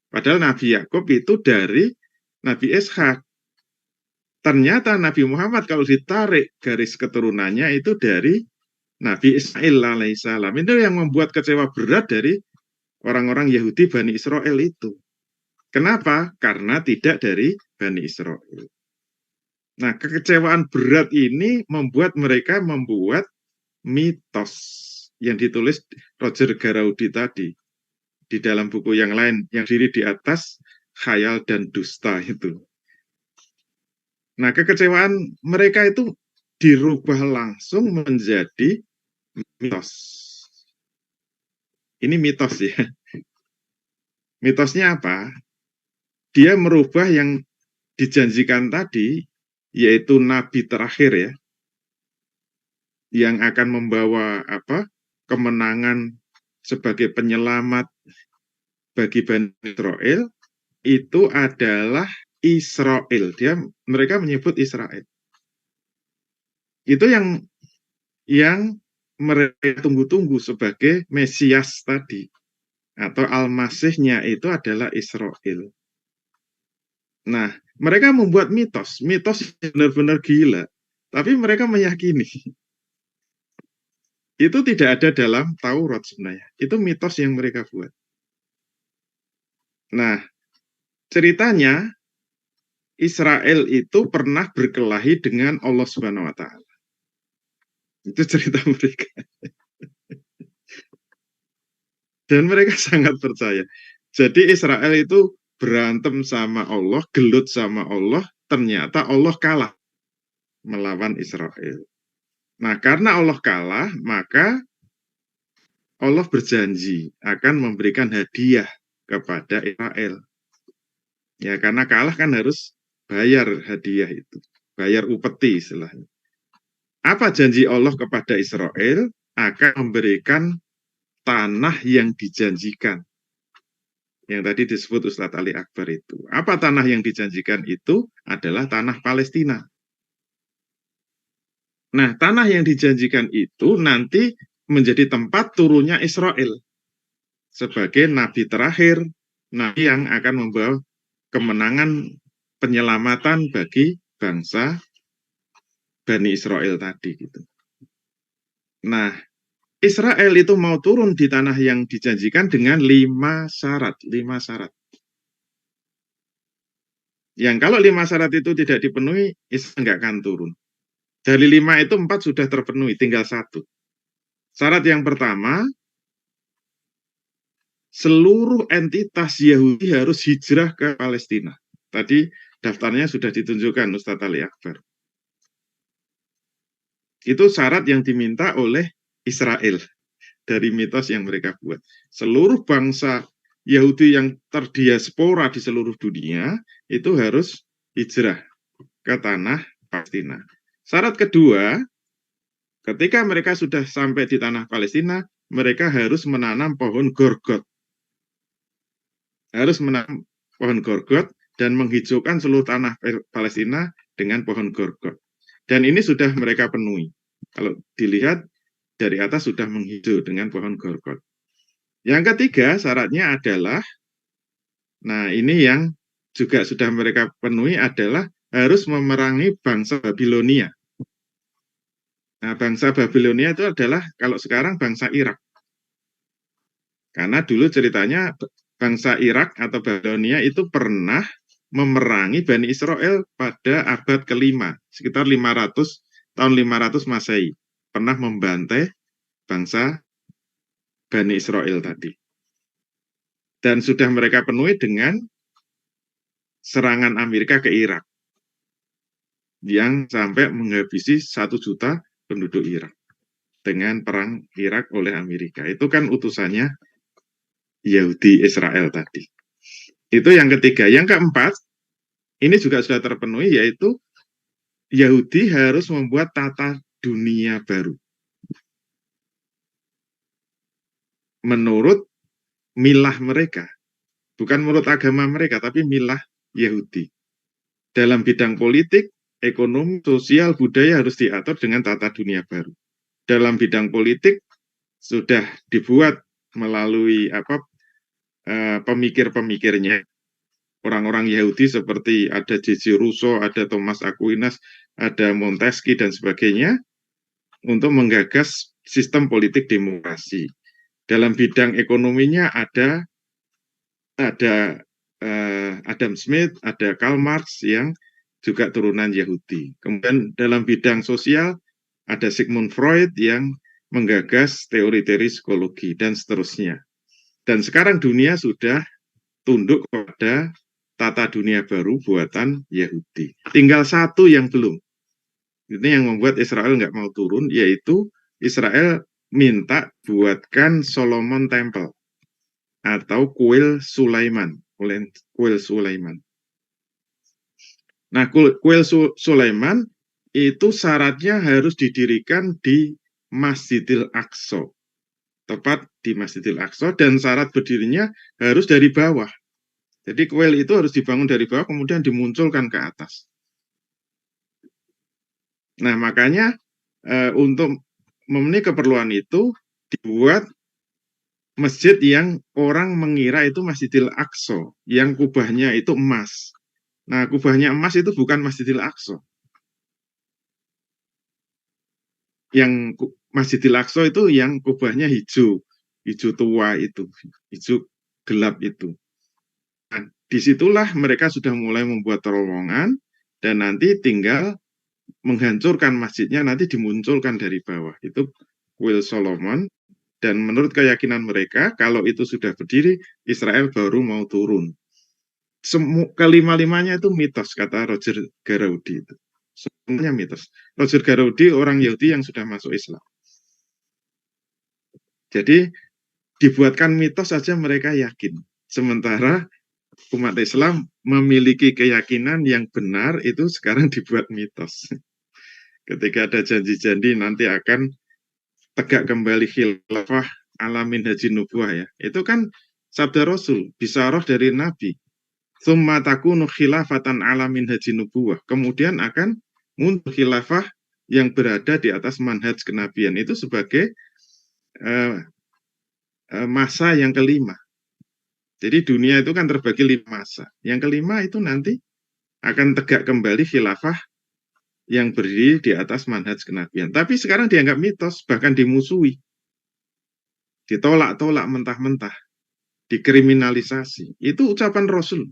Padahal Nabi Yakub itu dari Nabi Ishak. Ternyata Nabi Muhammad kalau ditarik garis keturunannya itu dari Nabi Ismail alaihissalam. Itu yang membuat kecewa berat dari orang-orang Yahudi Bani Israel itu. Kenapa? Karena tidak dari Bani Israel. Nah, kekecewaan berat ini membuat mereka membuat mitos yang ditulis Roger Garaudi tadi di dalam buku yang lain yang diri di atas khayal dan dusta itu. Nah, kekecewaan mereka itu dirubah langsung menjadi mitos. Ini mitos ya. Mitosnya apa? Dia merubah yang dijanjikan tadi, yaitu nabi terakhir ya, yang akan membawa kemenangan sebagai penyelamat bagi Bani Israel, itu adalah Israel. Mereka menyebut Israel. Itu yang mereka tunggu-tunggu sebagai Mesias tadi, atau Al-Masihnya itu adalah Israel. Nah, mereka membuat mitos benar-benar gila, tapi mereka meyakini. Itu tidak ada dalam Taurat sebenarnya. Itu mitos yang mereka buat. Nah, ceritanya Israel itu pernah berkelahi dengan Allah Subhanahu wa Ta'ala. Itu cerita mereka. Dan mereka sangat percaya. Jadi Israel itu berantem sama Allah, gelut sama Allah, ternyata Allah kalah melawan Israel. Nah, karena Allah kalah, maka Allah berjanji akan memberikan hadiah kepada Israel. Ya, karena kalah kan harus bayar hadiah itu, bayar upeti istilahnya. Apa janji Allah kepada Israel? Akan memberikan tanah yang dijanjikan. Yang tadi disebut Ustadz Ali Akbar itu. Apa tanah yang dijanjikan itu? Adalah tanah Palestina. Nah, tanah yang dijanjikan itu nanti menjadi tempat turunnya Israel sebagai nabi terakhir, nabi yang akan membawa kemenangan penyelamatan bagi bangsa Bani Israel tadi gitu. Nah, Israel itu mau turun di tanah yang dijanjikan dengan 5 syarat. Yang kalau 5 syarat itu tidak dipenuhi, Israel nggak akan turun. Dari 5 itu 4 sudah terpenuhi, tinggal 1. Syarat yang pertama, seluruh entitas Yahudi harus hijrah ke Palestina. Tadi daftarnya sudah ditunjukkan Ustadz Ali Akbar. Itu syarat yang diminta oleh Israel dari mitos yang mereka buat. Seluruh bangsa Yahudi yang terdiaspora di seluruh dunia itu harus hijrah ke tanah Palestina. Syarat kedua, ketika mereka sudah sampai di tanah Palestina, mereka harus menanam pohon gorgot. Harus menanam pohon gorgot dan menghijaukan seluruh tanah Palestina dengan pohon gorgot. Dan ini sudah mereka penuhi. Kalau dilihat dari atas sudah menghijau dengan pohon gorgot. Yang ketiga syaratnya adalah, nah ini yang juga sudah mereka penuhi adalah harus memerangi bangsa Babilonia. Nah, bangsa Babilonia itu adalah kalau sekarang bangsa Irak. Karena dulu ceritanya bangsa Irak atau Babilonia itu pernah memerangi Bani Israel pada abad ke-5, sekitar 500 Masehi. Pernah membantai bangsa Bani Israel tadi. Dan sudah mereka penuhi dengan serangan Amerika ke Irak yang sampai menghabisi 1 juta penduduk Irak dengan perang Irak oleh Amerika. Itu kan utusannya Yahudi Israel tadi. Itu yang ketiga. Yang keempat, ini juga sudah terpenuhi, yaitu Yahudi harus membuat tata dunia baru. Menurut milah mereka. Bukan menurut agama mereka, tapi milah Yahudi. Dalam bidang politik, ekonomi, sosial, budaya harus diatur dengan tata dunia baru. Dalam bidang politik, sudah dibuat melalui pemikir-pemikirnya, orang-orang Yahudi seperti ada J.J. Rousseau, ada Thomas Aquinas, ada Montesquieu dan sebagainya, untuk menggagas sistem politik demokrasi. Dalam bidang ekonominya ada Adam Smith, ada Karl Marx yang juga turunan Yahudi. Kemudian dalam bidang sosial ada Sigmund Freud yang menggagas teori-teori psikologi dan seterusnya. Dan sekarang dunia sudah tunduk pada tata dunia baru buatan Yahudi. Tinggal satu yang belum. Ini yang membuat Israel nggak mau turun, yaitu Israel minta buatkan Solomon Temple atau kuil Sulaiman. Kuil Sulaiman. Nah, kuil Sulaiman itu syaratnya harus didirikan di Masjidil Aqsa. Tepat di Masjidil Aqsa, dan syarat berdirinya harus dari bawah. Jadi kuil itu harus dibangun dari bawah, kemudian dimunculkan ke atas. Nah, makanya untuk memenuhi keperluan itu dibuat masjid yang orang mengira itu Masjidil Aqsa, yang kubahnya itu emas. Nah, kubahnya emas itu bukan Masjidil Aqsa. Yang Masjidil Aqsa itu yang kubahnya hijau tua itu, hijau gelap itu. Nah, disitulah mereka sudah mulai membuat terowongan, dan nanti tinggal menghancurkan masjidnya, nanti dimunculkan dari bawah. Itu kuil Solomon, dan menurut keyakinan mereka, kalau itu sudah berdiri, Israel baru mau turun. Kelima-limanya itu mitos, kata Roger Garaudi itu. Semuanya mitos. Roger Garaudi orang Yahudi yang sudah masuk Islam. Jadi dibuatkan mitos saja mereka yakin. Sementara umat Islam memiliki keyakinan yang benar, itu sekarang dibuat mitos. Ketika ada janji-janji nanti akan tegak kembali khilafah ala minhajin nubuwah ya. Itu kan sabda Rasul, bisyarah dari Nabi. Tsumma takunu khilafatan ala minhajin nubuwah. Kemudian akan muncul khilafah yang berada di atas manhaj kenabian. Itu sebagai masa yang kelima. Jadi dunia itu kan terbagi 5 masa. Yang kelima itu nanti akan tegak kembali khilafah yang berdiri di atas manhaj kenabian. Tapi sekarang dianggap mitos, bahkan dimusuhi. Ditolak-tolak mentah-mentah. Dikriminalisasi. Itu ucapan Rasul.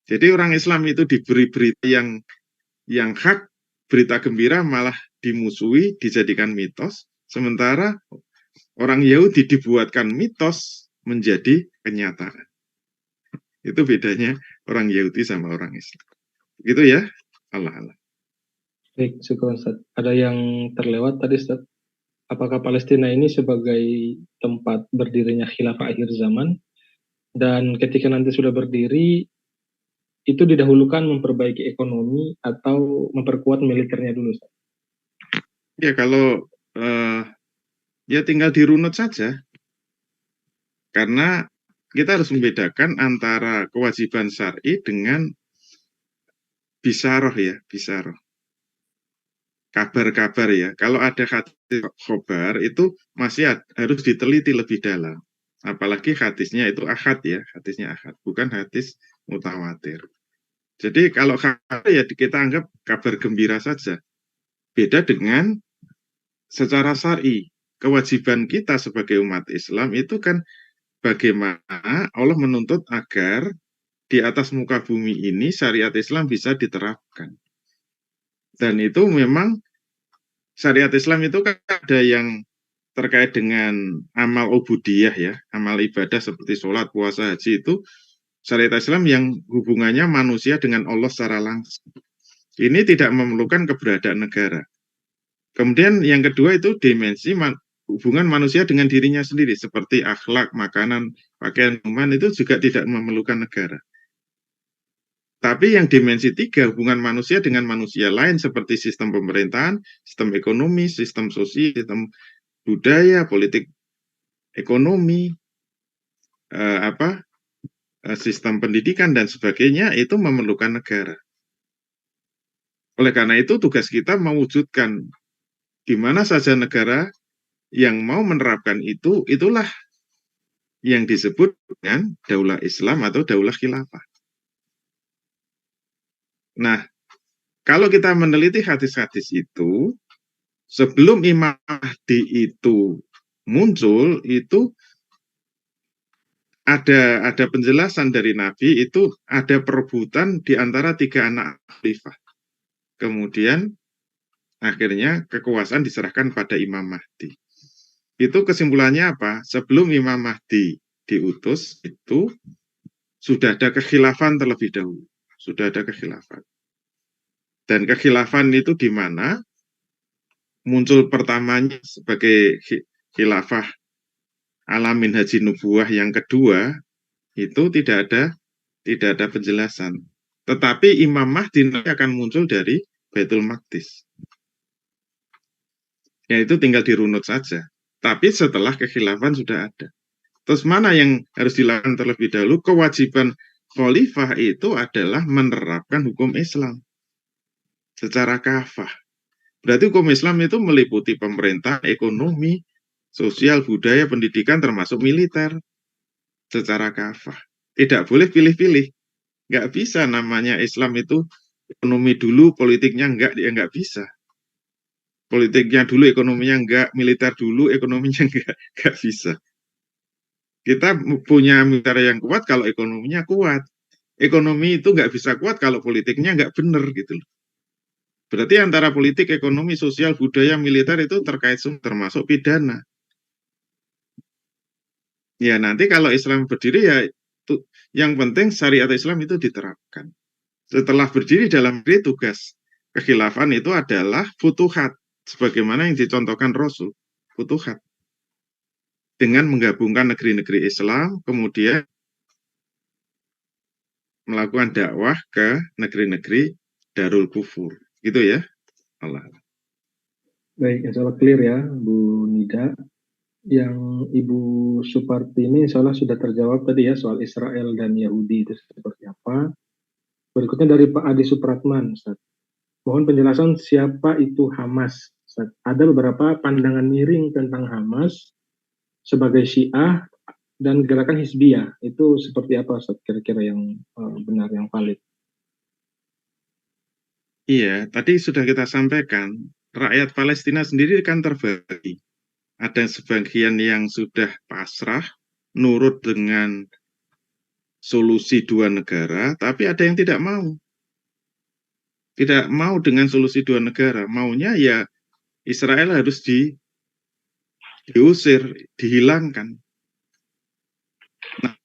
Jadi orang Islam itu diberi berita yang hak, berita gembira malah dimusuhi, dijadikan mitos. Sementara orang Yahudi dibuatkan mitos menjadi kenyataan. Itu bedanya orang Yahudi sama orang Islam. Gitu ya, Allah. Baik, syukur Ustaz. Ada yang terlewat tadi Ustaz. Apakah Palestina ini sebagai tempat berdirinya khilafah akhir zaman, dan ketika nanti sudah berdiri, itu didahulukan memperbaiki ekonomi atau memperkuat militernya dulu Ustaz? Ya kalau ya tinggal dirunut saja. Karena kita harus membedakan antara kewajiban syar'i dengan bisyarah ya, bisyarah. kabar-kabar ya. Kalau ada hadis khobar itu masih harus diteliti lebih dalam. Apalagi hadisnya itu ahad ya, hadisnya ahad, bukan hadis mutawatir. Jadi kalau kabar ya kita anggap kabar gembira saja. Beda dengan secara syar'i. Kewajiban kita sebagai umat Islam itu kan bagaimana Allah menuntut agar di atas muka bumi ini syariat Islam bisa diterapkan. Dan itu memang syariat Islam itu kan ada yang terkait dengan amal ubudiyah ya, amal ibadah seperti sholat, puasa, haji itu syariat Islam yang hubungannya manusia dengan Allah secara langsung. Ini tidak memerlukan keberadaan negara. Kemudian yang kedua itu dimensi hubungan manusia dengan dirinya sendiri, seperti akhlak, makanan, pakaian, minuman itu juga tidak memerlukan negara. Tapi yang dimensi 3, hubungan manusia dengan manusia lain seperti sistem pemerintahan, sistem ekonomi, sistem sosial, sistem budaya, politik ekonomi, sistem pendidikan dan sebagainya itu memerlukan negara. Oleh karena itu tugas kita mewujudkan di mana saja negara yang mau menerapkan itu, itulah yang disebut dengan daulah Islam atau daulah khilafah. Nah, kalau kita meneliti hadis-hadis itu, sebelum Imam Mahdi itu muncul, itu ada penjelasan dari Nabi, itu ada perebutan di antara 3 anak khalifah. Kemudian akhirnya kekuasaan diserahkan pada Imam Mahdi. Itu kesimpulannya apa? Sebelum Imam Mahdi diutus, itu sudah ada kekhilafan terlebih dahulu. Sudah ada kekhilafan. Dan kekhilafan itu di mana muncul pertamanya sebagai khilafah alamin haji nubuwah yang kedua, itu tidak ada penjelasan. Tetapi Imam Mahdi akan muncul dari Baitul Maqdis. Ya itu tinggal dirunut saja. Tapi setelah kekhilafan sudah ada. Terus mana yang harus dilakukan terlebih dahulu? Kewajiban khalifah itu adalah menerapkan hukum Islam secara kafah. Berarti hukum Islam itu meliputi pemerintah, ekonomi, sosial, budaya, pendidikan, termasuk militer secara kafah. Tidak boleh pilih-pilih. Nggak bisa namanya Islam itu ekonomi dulu, politiknya nggak bisa. Politiknya dulu, ekonominya enggak, militer dulu, ekonominya enggak bisa. Kita punya militer yang kuat kalau ekonominya kuat. Ekonomi itu enggak bisa kuat kalau politiknya enggak benar gitu loh. Berarti antara politik, ekonomi, sosial, budaya, militer itu terkait semua, termasuk pidana. Ya nanti kalau Islam berdiri ya itu, yang penting syariat Islam itu diterapkan. Setelah berdiri dalam diri tugas kekhilafan itu adalah futuhat. Sebagaimana yang dicontohkan Rasul, futuhat. Dengan menggabungkan negeri-negeri Islam, kemudian melakukan dakwah ke negeri-negeri Darul Kufur. Gitu ya. Allah. Baik, insya Allah clear ya, Bu Nida. Yang Ibu Suparti ini insya Allah sudah terjawab tadi ya, soal Israel dan Yahudi itu seperti apa. Berikutnya dari Pak Adi Supratman, Ustaz. Mohon penjelasan siapa itu Hamas. Ada beberapa pandangan miring tentang Hamas sebagai Syiah dan gerakan Hizbiyah. Itu seperti apa, Ustaz, kira-kira yang benar, yang valid? Iya, tadi sudah kita sampaikan, rakyat Palestina sendiri kan terbagi. Ada sebagian yang sudah pasrah, nurut dengan solusi 2 negara, tapi ada yang tidak mau. Tidak mau dengan solusi 2 negara, maunya ya Israel harus diusir, dihilangkan. Nah,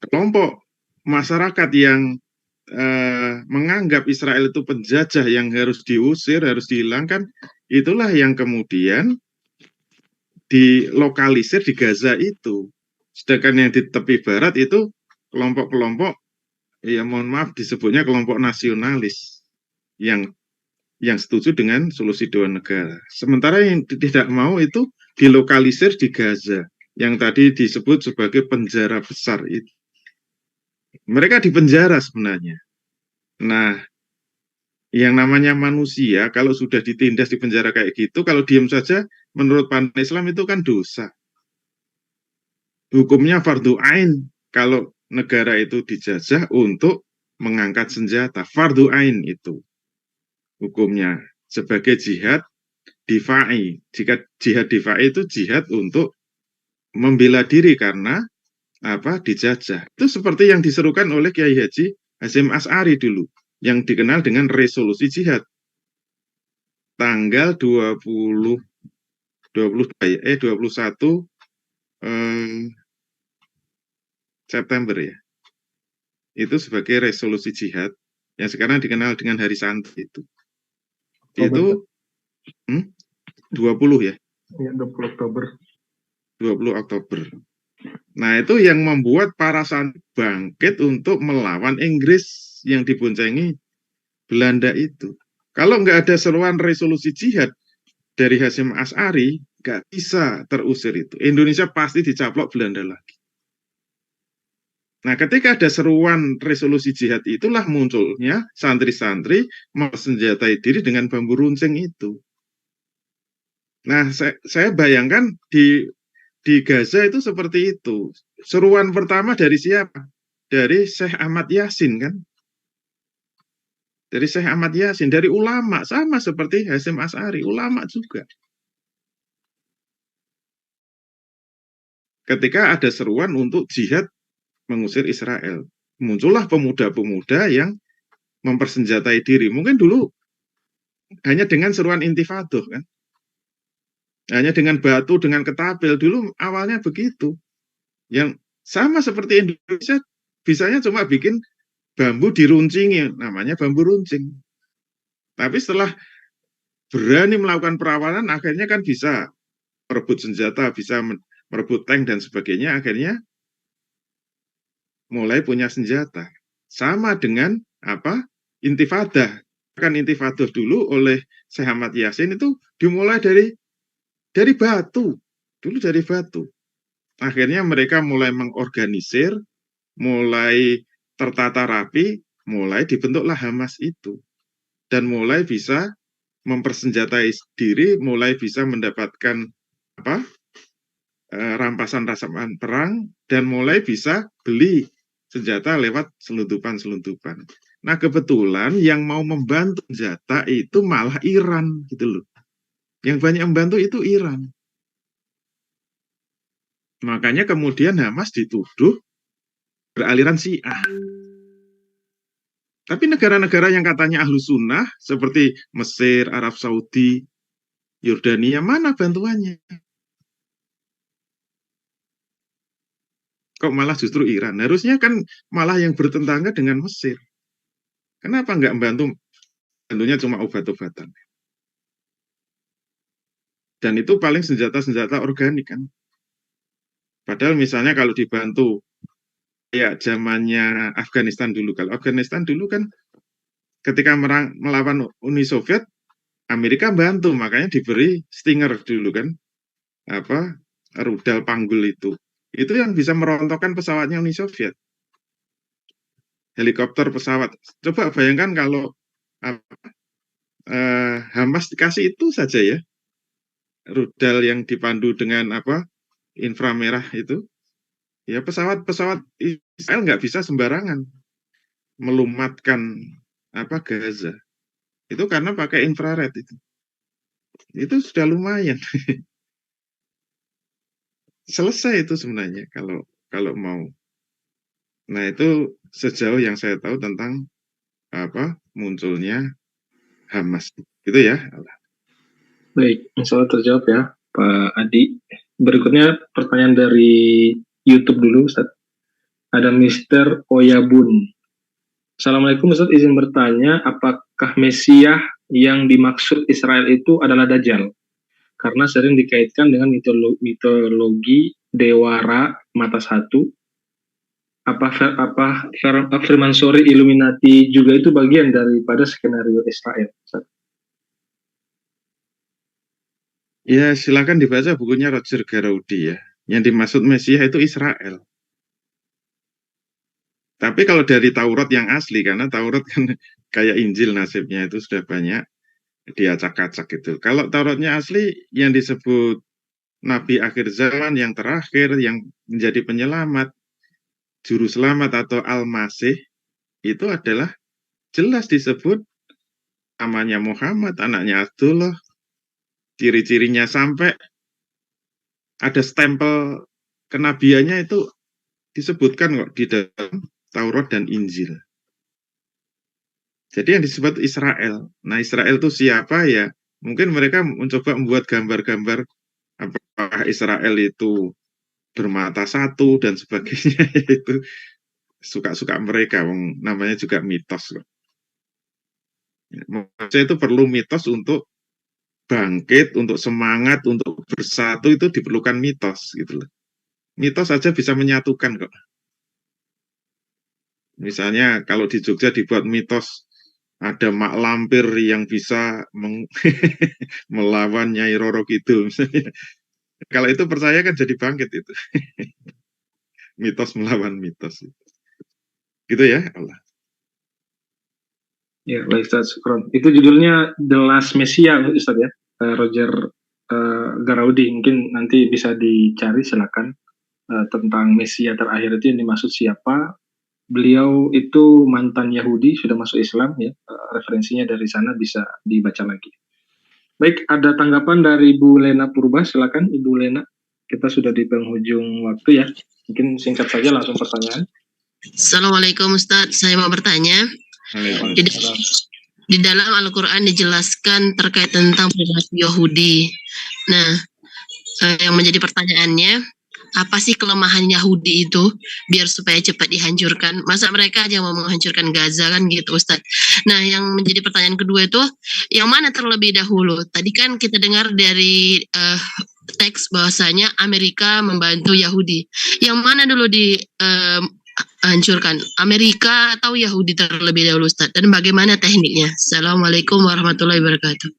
kelompok masyarakat yang menganggap Israel itu penjajah yang harus diusir, harus dihilangkan, itulah yang kemudian dilokalisir di Gaza itu. Sedangkan yang di tepi barat itu kelompok-kelompok, ya mohon maaf disebutnya kelompok nasionalis yang setuju dengan solusi 2 negara. Sementara yang tidak mau itu dilokalisir di Gaza, yang tadi disebut sebagai penjara besar itu. Mereka dipenjara sebenarnya. Nah, yang namanya manusia kalau sudah ditindas di penjara kayak gitu, kalau diam saja menurut pandangan Islam itu kan dosa. Hukumnya fardhu ain kalau negara itu dijajah untuk mengangkat senjata. Fardhu ain itu hukumnya sebagai jihad difa'i. Jika jihad difa'i itu jihad untuk membela diri karena dijajah. Itu seperti yang diserukan oleh Kiai Haji Hasyim Asy'ari dulu, yang dikenal dengan resolusi jihad. Tanggal 21 September ya. Itu sebagai resolusi jihad yang sekarang dikenal dengan Hari Santri itu. Itu 20 ya. Ya, 20 Oktober. 20 Oktober. Nah, itu yang membuat para santri bangkit untuk melawan Inggris yang diboncengi Belanda itu. Kalau nggak ada seruan resolusi jihad dari Hasyim Asy'ari, nggak bisa terusir itu. Indonesia pasti dicaplok Belanda lagi. Nah, ketika ada seruan resolusi jihad itulah munculnya santri-santri mensenjatai diri dengan bambu runcing itu. Nah, saya bayangkan di Gaza itu seperti itu. Seruan pertama dari siapa? Dari Syekh Ahmad Yasin kan? Dari Syekh Ahmad Yasin, dari ulama, sama seperti Hasyim Asy'ari, ulama juga. Ketika ada seruan untuk jihad mengusir Israel, muncullah pemuda-pemuda yang mempersenjatai diri. Mungkin dulu hanya dengan seruan intifadah kan? Hanya dengan batu, dengan ketapel, dulu awalnya begitu. Yang sama seperti Indonesia, bisanya cuma bikin bambu diruncingi, namanya bambu runcing. Tapi setelah berani melakukan perawanan, akhirnya kan bisa merebut senjata, bisa merebut tank dan sebagainya, akhirnya mulai punya senjata. Sama dengan intifadah. Kan intifadah dulu oleh Syekh Ahmad Yasin itu dimulai dari batu. Dulu dari batu. Akhirnya mereka mulai mengorganisir, mulai tertata rapi, mulai dibentuklah Hamas itu. Dan mulai bisa mempersenjatai diri, mulai bisa mendapatkan rampasan-rampasan perang, dan mulai bisa beli senjata lewat selundupan-selundupan. Nah, kebetulan yang mau membantu senjata itu malah Iran gitu loh. Yang banyak membantu itu Iran. Makanya kemudian Hamas dituduh beraliran Syiah. Tapi negara-negara yang katanya ahlu sunnah, seperti Mesir, Arab Saudi, Yordania, mana bantuannya? Kok malah justru Iran? Harusnya kan malah yang bertetangga dengan Mesir. Kenapa nggak membantu? Bantunya cuma obat-obatan. Dan itu paling senjata-senjata organik kan. Padahal misalnya kalau dibantu kayak zamannya Afghanistan dulu. Kalau Afghanistan dulu kan ketika melawan Uni Soviet, Amerika bantu, makanya diberi Stinger dulu kan. Rudal panggul itu. Itu yang bisa merontokkan pesawatnya Uni Soviet. Helikopter, pesawat. Coba bayangkan kalau Hamas dikasih itu saja ya. Rudal yang dipandu dengan inframerah itu. Ya pesawat Israel nggak bisa sembarangan melumatkan Gaza. Itu karena pakai infrared itu. Itu sudah lumayan. Selesai itu sebenarnya kalau mau. Nah, itu sejauh yang saya tahu tentang munculnya Hamas. Gitu ya. Baik, insya Allah terjawab ya, Pak Adi. Berikutnya pertanyaan dari YouTube dulu, Ustaz. Ada Mr. Oyabun. Assalamualaikum, Ustaz. Izin bertanya, apakah Mesiah yang dimaksud Israel itu adalah Dajjal? Karena sering dikaitkan dengan mitologi Dewara Mata Satu. Apa firman sore Illuminati juga itu bagian daripada skenario Israel, Ustaz? Ya, silakan dibaca bukunya Roger Garaudi ya. Yang dimaksud Mesias itu Israel. Tapi kalau dari Taurat yang asli, karena Taurat kan kayak Injil nasibnya itu sudah banyak diacak-acak gitu. Kalau Tauratnya asli yang disebut Nabi akhir zaman yang terakhir yang menjadi penyelamat, juru selamat atau Al-Masih itu adalah jelas disebut namanya Muhammad, anaknya Abdullah, ciri-cirinya sampai ada stempel kenabiannya itu disebutkan kok di dalam Taurat dan Injil. Jadi yang disebut Israel. Nah, Israel itu siapa ya? Mungkin mereka mencoba membuat gambar-gambar apakah Israel itu bermata satu dan sebagainya. Itu suka-suka mereka, namanya juga mitos. Maksudnya itu perlu mitos untuk bangkit, untuk semangat, untuk bersatu, itu diperlukan mitos gitu loh. Mitos saja bisa menyatukan kok. Misalnya kalau di Jogja dibuat mitos ada mak lampir yang bisa melawan Nyai Roro Kidul misalnya. Kalau itu percaya kan jadi bangkit itu. Mitos melawan mitos. Gitu ya Allah. Ya, baik Ustaz. Itu judulnya The Last Messiah, Ustaz ya. Roger Garaudi, mungkin nanti bisa dicari, silakan, tentang Mesia terakhir itu yang dimaksud siapa. Beliau itu mantan Yahudi, sudah masuk Islam ya. Referensinya dari sana bisa dibaca lagi. Baik, ada tanggapan dari Ibu Lena Purba, silakan Ibu Lena. Kita sudah di penghujung waktu ya. Mungkin singkat saja langsung pertanyaan. Assalamualaikum Ustadz, saya mau bertanya. Di dalam Al-Quran dijelaskan terkait tentang perilaku Yahudi. Nah, yang menjadi pertanyaannya, apa sih kelemahan Yahudi itu biar supaya cepat dihancurkan? Masa mereka aja mau menghancurkan Gaza kan gitu Ustadz. Nah, yang menjadi pertanyaan kedua itu, yang mana terlebih dahulu? Tadi kan kita dengar dari teks bahwasanya Amerika membantu Yahudi. Yang mana dulu hancurkan, Amerika atau Yahudi terlebih dahulu Ustaz? Dan bagaimana tekniknya? Assalamualaikum warahmatullahi wabarakatuh.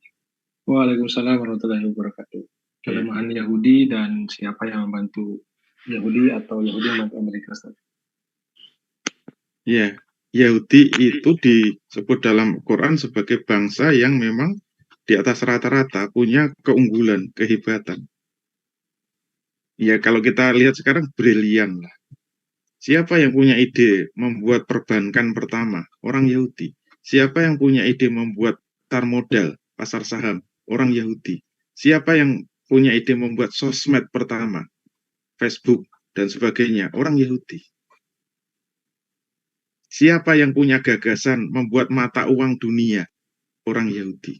Waalaikumsalam warahmatullahi wabarakatuh. Kelemahan Yahudi dan siapa yang membantu Yahudi atau Yahudi yang membantu Amerika, Ustaz? Ya, Yahudi itu disebut dalam Quran sebagai bangsa yang memang di atas rata-rata punya keunggulan, kehebatan. Ya, kalau kita lihat sekarang brilian lah. Siapa yang punya ide membuat perbankan pertama? Orang Yahudi. Siapa yang punya ide membuat pasar modal, pasar saham? Orang Yahudi. Siapa yang punya ide membuat sosmed pertama? Facebook dan sebagainya? Orang Yahudi. Siapa yang punya gagasan membuat mata uang dunia? Orang Yahudi.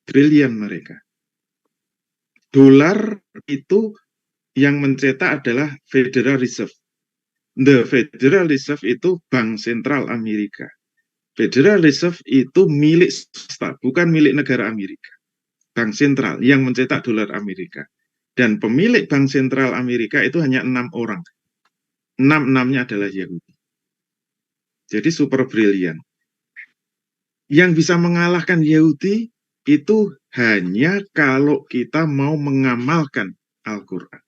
Brilian mereka. Dolar itu yang mencetak adalah Federal Reserve. The Federal Reserve itu bank sentral Amerika. Federal Reserve itu milik swasta, bukan milik negara Amerika. Bank sentral yang mencetak dolar Amerika. Dan pemilik bank sentral Amerika itu hanya 6 orang. 6-6-nya adalah Yahudi. Jadi super brilian. Yang bisa mengalahkan Yahudi itu hanya kalau kita mau mengamalkan Al-Quran.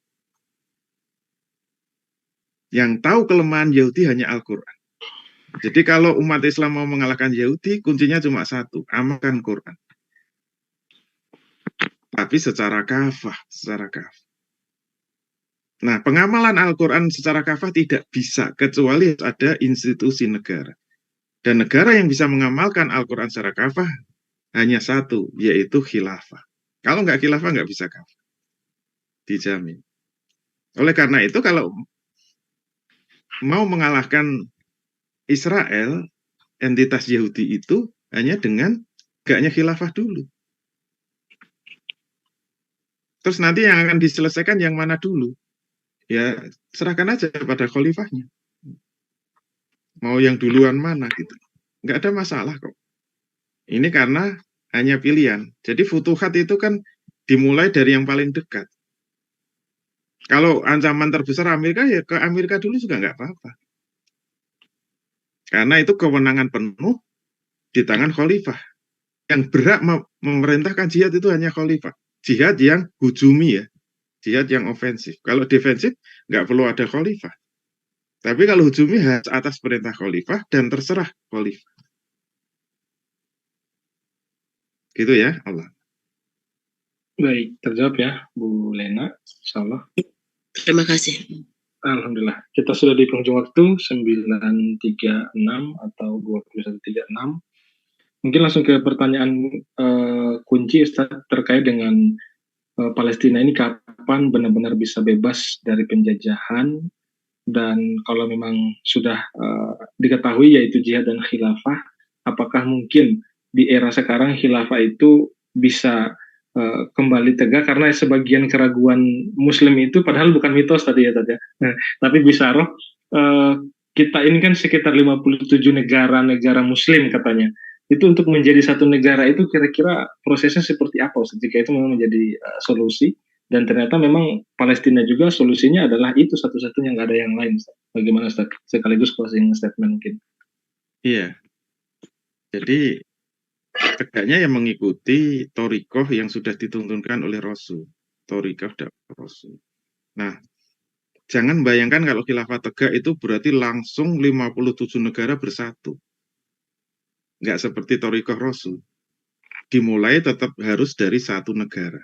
Yang tahu kelemahan Yahudi hanya Al-Quran. Jadi kalau umat Islam mau mengalahkan Yahudi, kuncinya cuma satu, amalkan Quran. Tapi secara kafah, Nah, pengamalan Al-Quran secara kafah tidak bisa, kecuali ada institusi negara. Dan negara yang bisa mengamalkan Al-Quran secara kafah hanya satu, yaitu khilafah. Kalau nggak khilafah, nggak bisa kafah. Dijamin. Oleh karena itu, kalau mau mengalahkan Israel, entitas Yahudi itu hanya dengan gaknya khilafah dulu. Terus nanti yang akan diselesaikan yang mana dulu? Ya, serahkan aja pada khalifahnya. Mau yang duluan mana gitu. Nggak ada masalah kok. Ini karena hanya pilihan. Jadi futuhat itu kan dimulai dari yang paling dekat. Kalau ancaman terbesar Amerika, ya ke Amerika dulu juga nggak apa-apa. Karena itu kewenangan penuh di tangan khalifah. Yang berhak memerintahkan jihad itu hanya khalifah. Jihad yang hujumi ya. Jihad yang ofensif. Kalau defensif, nggak perlu ada khalifah. Tapi kalau hujumi harus atas perintah khalifah dan terserah khalifah. Gitu ya, Allah. Baik, terjawab ya Bu Lena, insyaallah. Terima kasih. Alhamdulillah. Kita sudah di penghujung waktu 9.36 atau 21.36. Mungkin langsung ke pertanyaan kunci Ustaz terkait dengan Palestina ini kapan benar-benar bisa bebas dari penjajahan, dan kalau memang sudah diketahui yaitu jihad dan khilafah, apakah mungkin di era sekarang khilafah itu bisa kembali tegak, karena sebagian keraguan Muslim itu padahal bukan mitos tadi ya, tapi bisaroh, kita ini kan sekitar 57 negara Muslim katanya. Itu untuk menjadi satu negara itu kira-kira prosesnya seperti apa Ustaz, jika itu memang menjadi solusi, dan ternyata memang Palestina juga solusinya adalah itu satu-satunya, nggak ada yang lain Ustaz. Bagaimana Ustaz? Sekaligus closing statement mungkin. Iya. Jadi tegaknya yang mengikuti thoriqoh yang sudah dituntunkan oleh Rasul. Thoriqoh dakwah Rasul. Nah, jangan bayangkan kalau khilafah tegak itu berarti langsung 57 negara bersatu. Nggak seperti thoriqoh Rasul. Dimulai tetap harus dari satu negara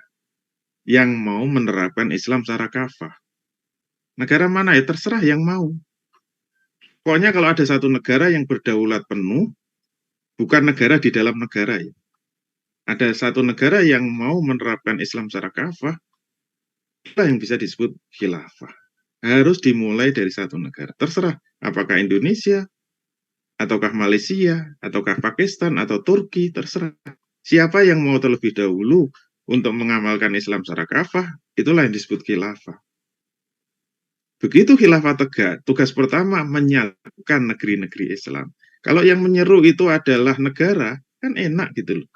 yang mau menerapkan Islam secara kafah. Negara mana ya? Terserah yang mau. Pokoknya kalau ada satu negara yang berdaulat penuh, bukan negara di dalam negara ya. Ada satu negara yang mau menerapkan Islam secara kafah, itulah yang bisa disebut khilafah. Harus dimulai dari satu negara. Terserah apakah Indonesia, ataukah Malaysia, ataukah Pakistan, atau Turki, terserah. Siapa yang mau terlebih dahulu untuk mengamalkan Islam secara kafah, itulah yang disebut khilafah. Begitu khilafah tegak, tugas pertama menyatukan negeri-negeri Islam. Kalau yang menyeru itu adalah negara, kan enak gitu loh.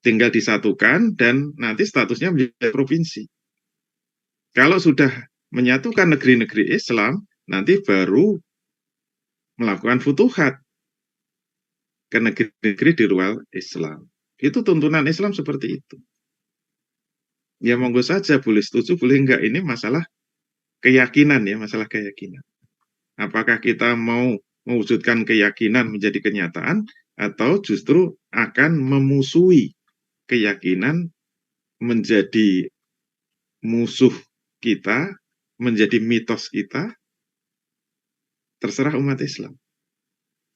Tinggal disatukan dan nanti statusnya menjadi provinsi. Kalau sudah menyatukan negeri-negeri Islam, nanti baru melakukan futuhat ke negeri-negeri di luar Islam. Itu tuntunan Islam seperti itu. Ya monggo saja, boleh setuju, boleh enggak. Ini masalah keyakinan ya, masalah keyakinan. Apakah kita mau mewujudkan keyakinan menjadi kenyataan, atau justru akan memusuhi keyakinan menjadi musuh kita, menjadi mitos kita, terserah umat Islam.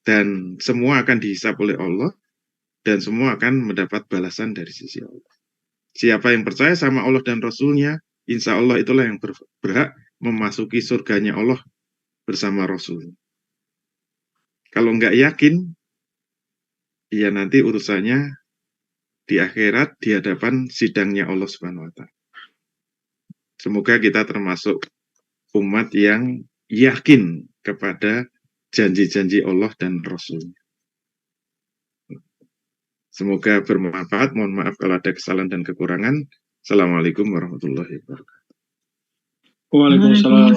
Dan semua akan dihisab oleh Allah, dan semua akan mendapat balasan dari sisi Allah. Siapa yang percaya sama Allah dan Rasulnya, insya Allah itulah yang berhak memasuki surganya Allah bersama Rasul. Kalau nggak yakin, ya nanti urusannya di akhirat di hadapan sidangnya Allah Subhanahu wa Ta'ala. Semoga kita termasuk umat yang yakin kepada janji-janji Allah dan Rasul-Nya. Semoga bermanfaat. Mohon maaf kalau ada kesalahan dan kekurangan. Assalamualaikum warahmatullahi wabarakatuh. Waalaikumsalam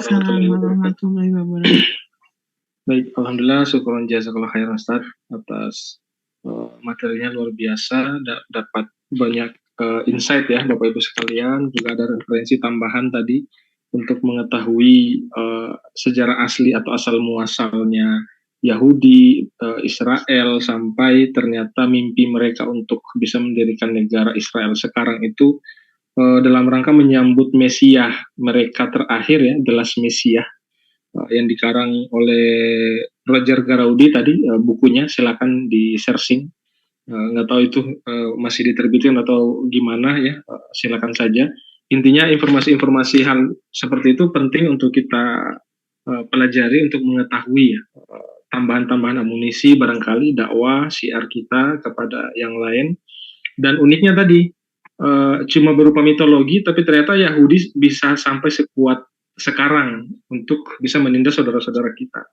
warahmatullahi wabarakatuh. Baik, alhamdulillah, syukuran jazakallah khairan Ustaz atas materinya luar biasa, dapat banyak insight ya Bapak Ibu sekalian, juga ada referensi tambahan tadi untuk mengetahui sejarah asli atau asal muasalnya Yahudi, Israel, sampai ternyata mimpi mereka untuk bisa mendirikan negara Israel sekarang itu dalam rangka menyambut Mesiah mereka terakhir ya, The Last Messiah, yang dikarang oleh Roger Garaudi tadi, bukunya silakan di searching, nggak tahu itu masih diterbitkan atau gimana ya, silakan saja. Intinya informasi-informasi hal seperti itu penting untuk kita pelajari untuk mengetahui ya, tambahan-tambahan amunisi barangkali dakwah syiar kita kepada yang lain. Dan uniknya tadi cuma berupa mitologi, tapi ternyata Yahudi bisa sampai sekuat sekarang untuk bisa menindas saudara-saudara kita.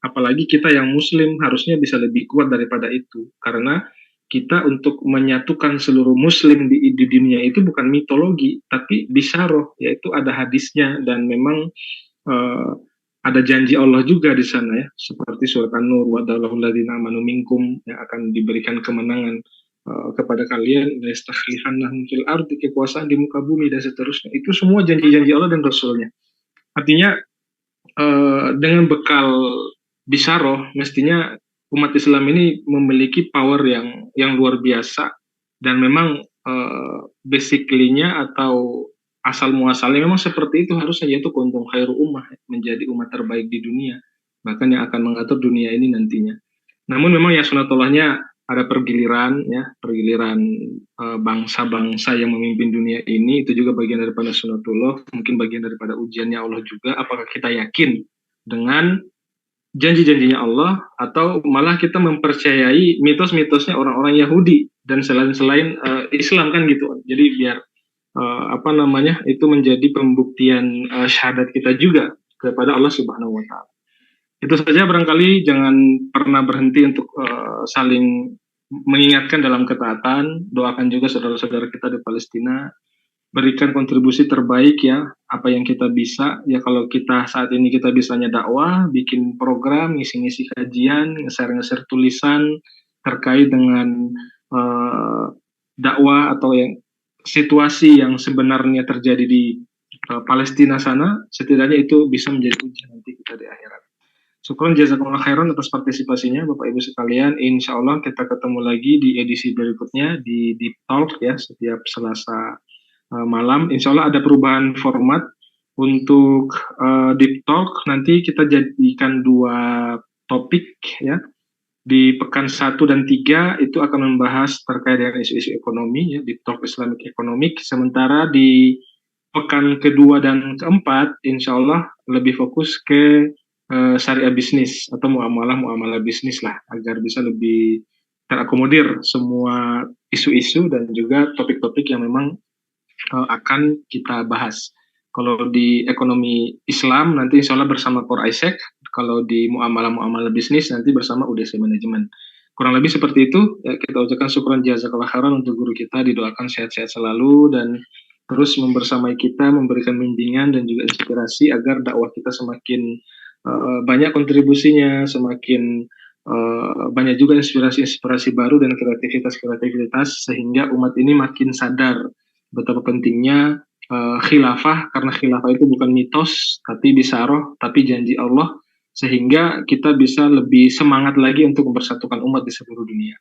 Apalagi kita yang Muslim harusnya bisa lebih kuat daripada itu, karena kita untuk menyatukan seluruh Muslim di dunia itu bukan mitologi, tapi bisyarah, yaitu ada hadisnya, dan memang ada janji Allah juga di sana ya, seperti surat An-Nur, wa'adallahu alladziina aamanu minkum, yang akan diberikan kemenangan kepada kalian, layastakhlifannahum fil ardi, kekuasaan di muka bumi dan seterusnya. Itu semua janji-janji Allah dan Rasulnya. Artinya dengan bekal bisyarah mestinya umat Islam ini memiliki power yang luar biasa, dan memang basically-nya atau asal muasalnya memang seperti itu harusnya, yaitu kuntum khairu ummah, menjadi umat terbaik di dunia, bahkan yang akan mengatur dunia ini nantinya. Namun memang ya sunatullahnya ada pergiliran bangsa-bangsa yang memimpin dunia ini, itu juga bagian daripada sunatullah, mungkin bagian daripada ujiannya Allah juga. Apakah kita yakin dengan janji-janjinya Allah, atau malah kita mempercayai mitos-mitosnya orang-orang Yahudi dan selain Islam kan gitu. Jadi biar itu menjadi pembuktian syahadat kita juga kepada Allah Subhanahu wa taala. Itu saja, barangkali jangan pernah berhenti untuk saling mengingatkan dalam ketaatan. Doakan juga saudara-saudara kita di Palestina, berikan kontribusi terbaik ya, apa yang kita bisa. Ya kalau kita saat ini kita bisanya dakwah, bikin program, ngisi-ngisi kajian, nge-share tulisan terkait dengan dakwah atau yang situasi yang sebenarnya terjadi di Palestina sana, setidaknya itu bisa menjadi ujian nanti kita di akhirat. Syukron jazakumullah khairan atas partisipasinya Bapak Ibu sekalian. Insya Allah kita ketemu lagi di edisi berikutnya di Deep Talk ya, setiap Selasa malam. Insya Allah ada perubahan format untuk Deep Talk. Nanti kita jadikan 2 topik ya. Di pekan 1 dan 3 itu akan membahas terkait dengan isu-isu ekonomi ya, Deep Talk Islamic Economic. Sementara di pekan kedua dan keempat insya Allah lebih fokus ke syariah bisnis atau muamalah bisnis lah, agar bisa lebih terakomodir semua isu-isu dan juga topik-topik yang memang akan kita bahas. Kalau di ekonomi Islam nanti insya Allah bersama Core Isaac, kalau di muamalah bisnis nanti bersama UDC Manajemen. Kurang lebih seperti itu ya, kita ucapkan syukran jazakallah khairan untuk guru kita, didoakan sehat-sehat selalu dan terus membersamai kita, memberikan bimbingan dan juga inspirasi agar dakwah kita semakin banyak kontribusinya, semakin banyak juga inspirasi baru dan kreativitas, sehingga umat ini makin sadar betapa pentingnya khilafah, karena khilafah itu bukan mitos, tapi bisaroh, tapi janji Allah, sehingga kita bisa lebih semangat lagi untuk mempersatukan umat di seluruh dunia.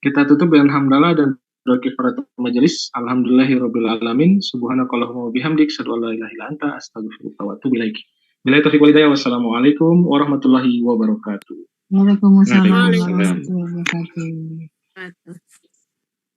Kita tutup dengan hamdalah dan doa kifaratul majelis. Alhamdulillahirabbil alamin. Subhanakallahumma wa bihamdik, asyhadu an la ilaha illa anta, astaghfiruka wa atubu ilaik. Billahi taufiq wal hidayah. Wassalamualaikum warahmatullahi wabarakatuh. Waalaikumsalam Waalaikumsalam. warahmatullahi wabarakatuh.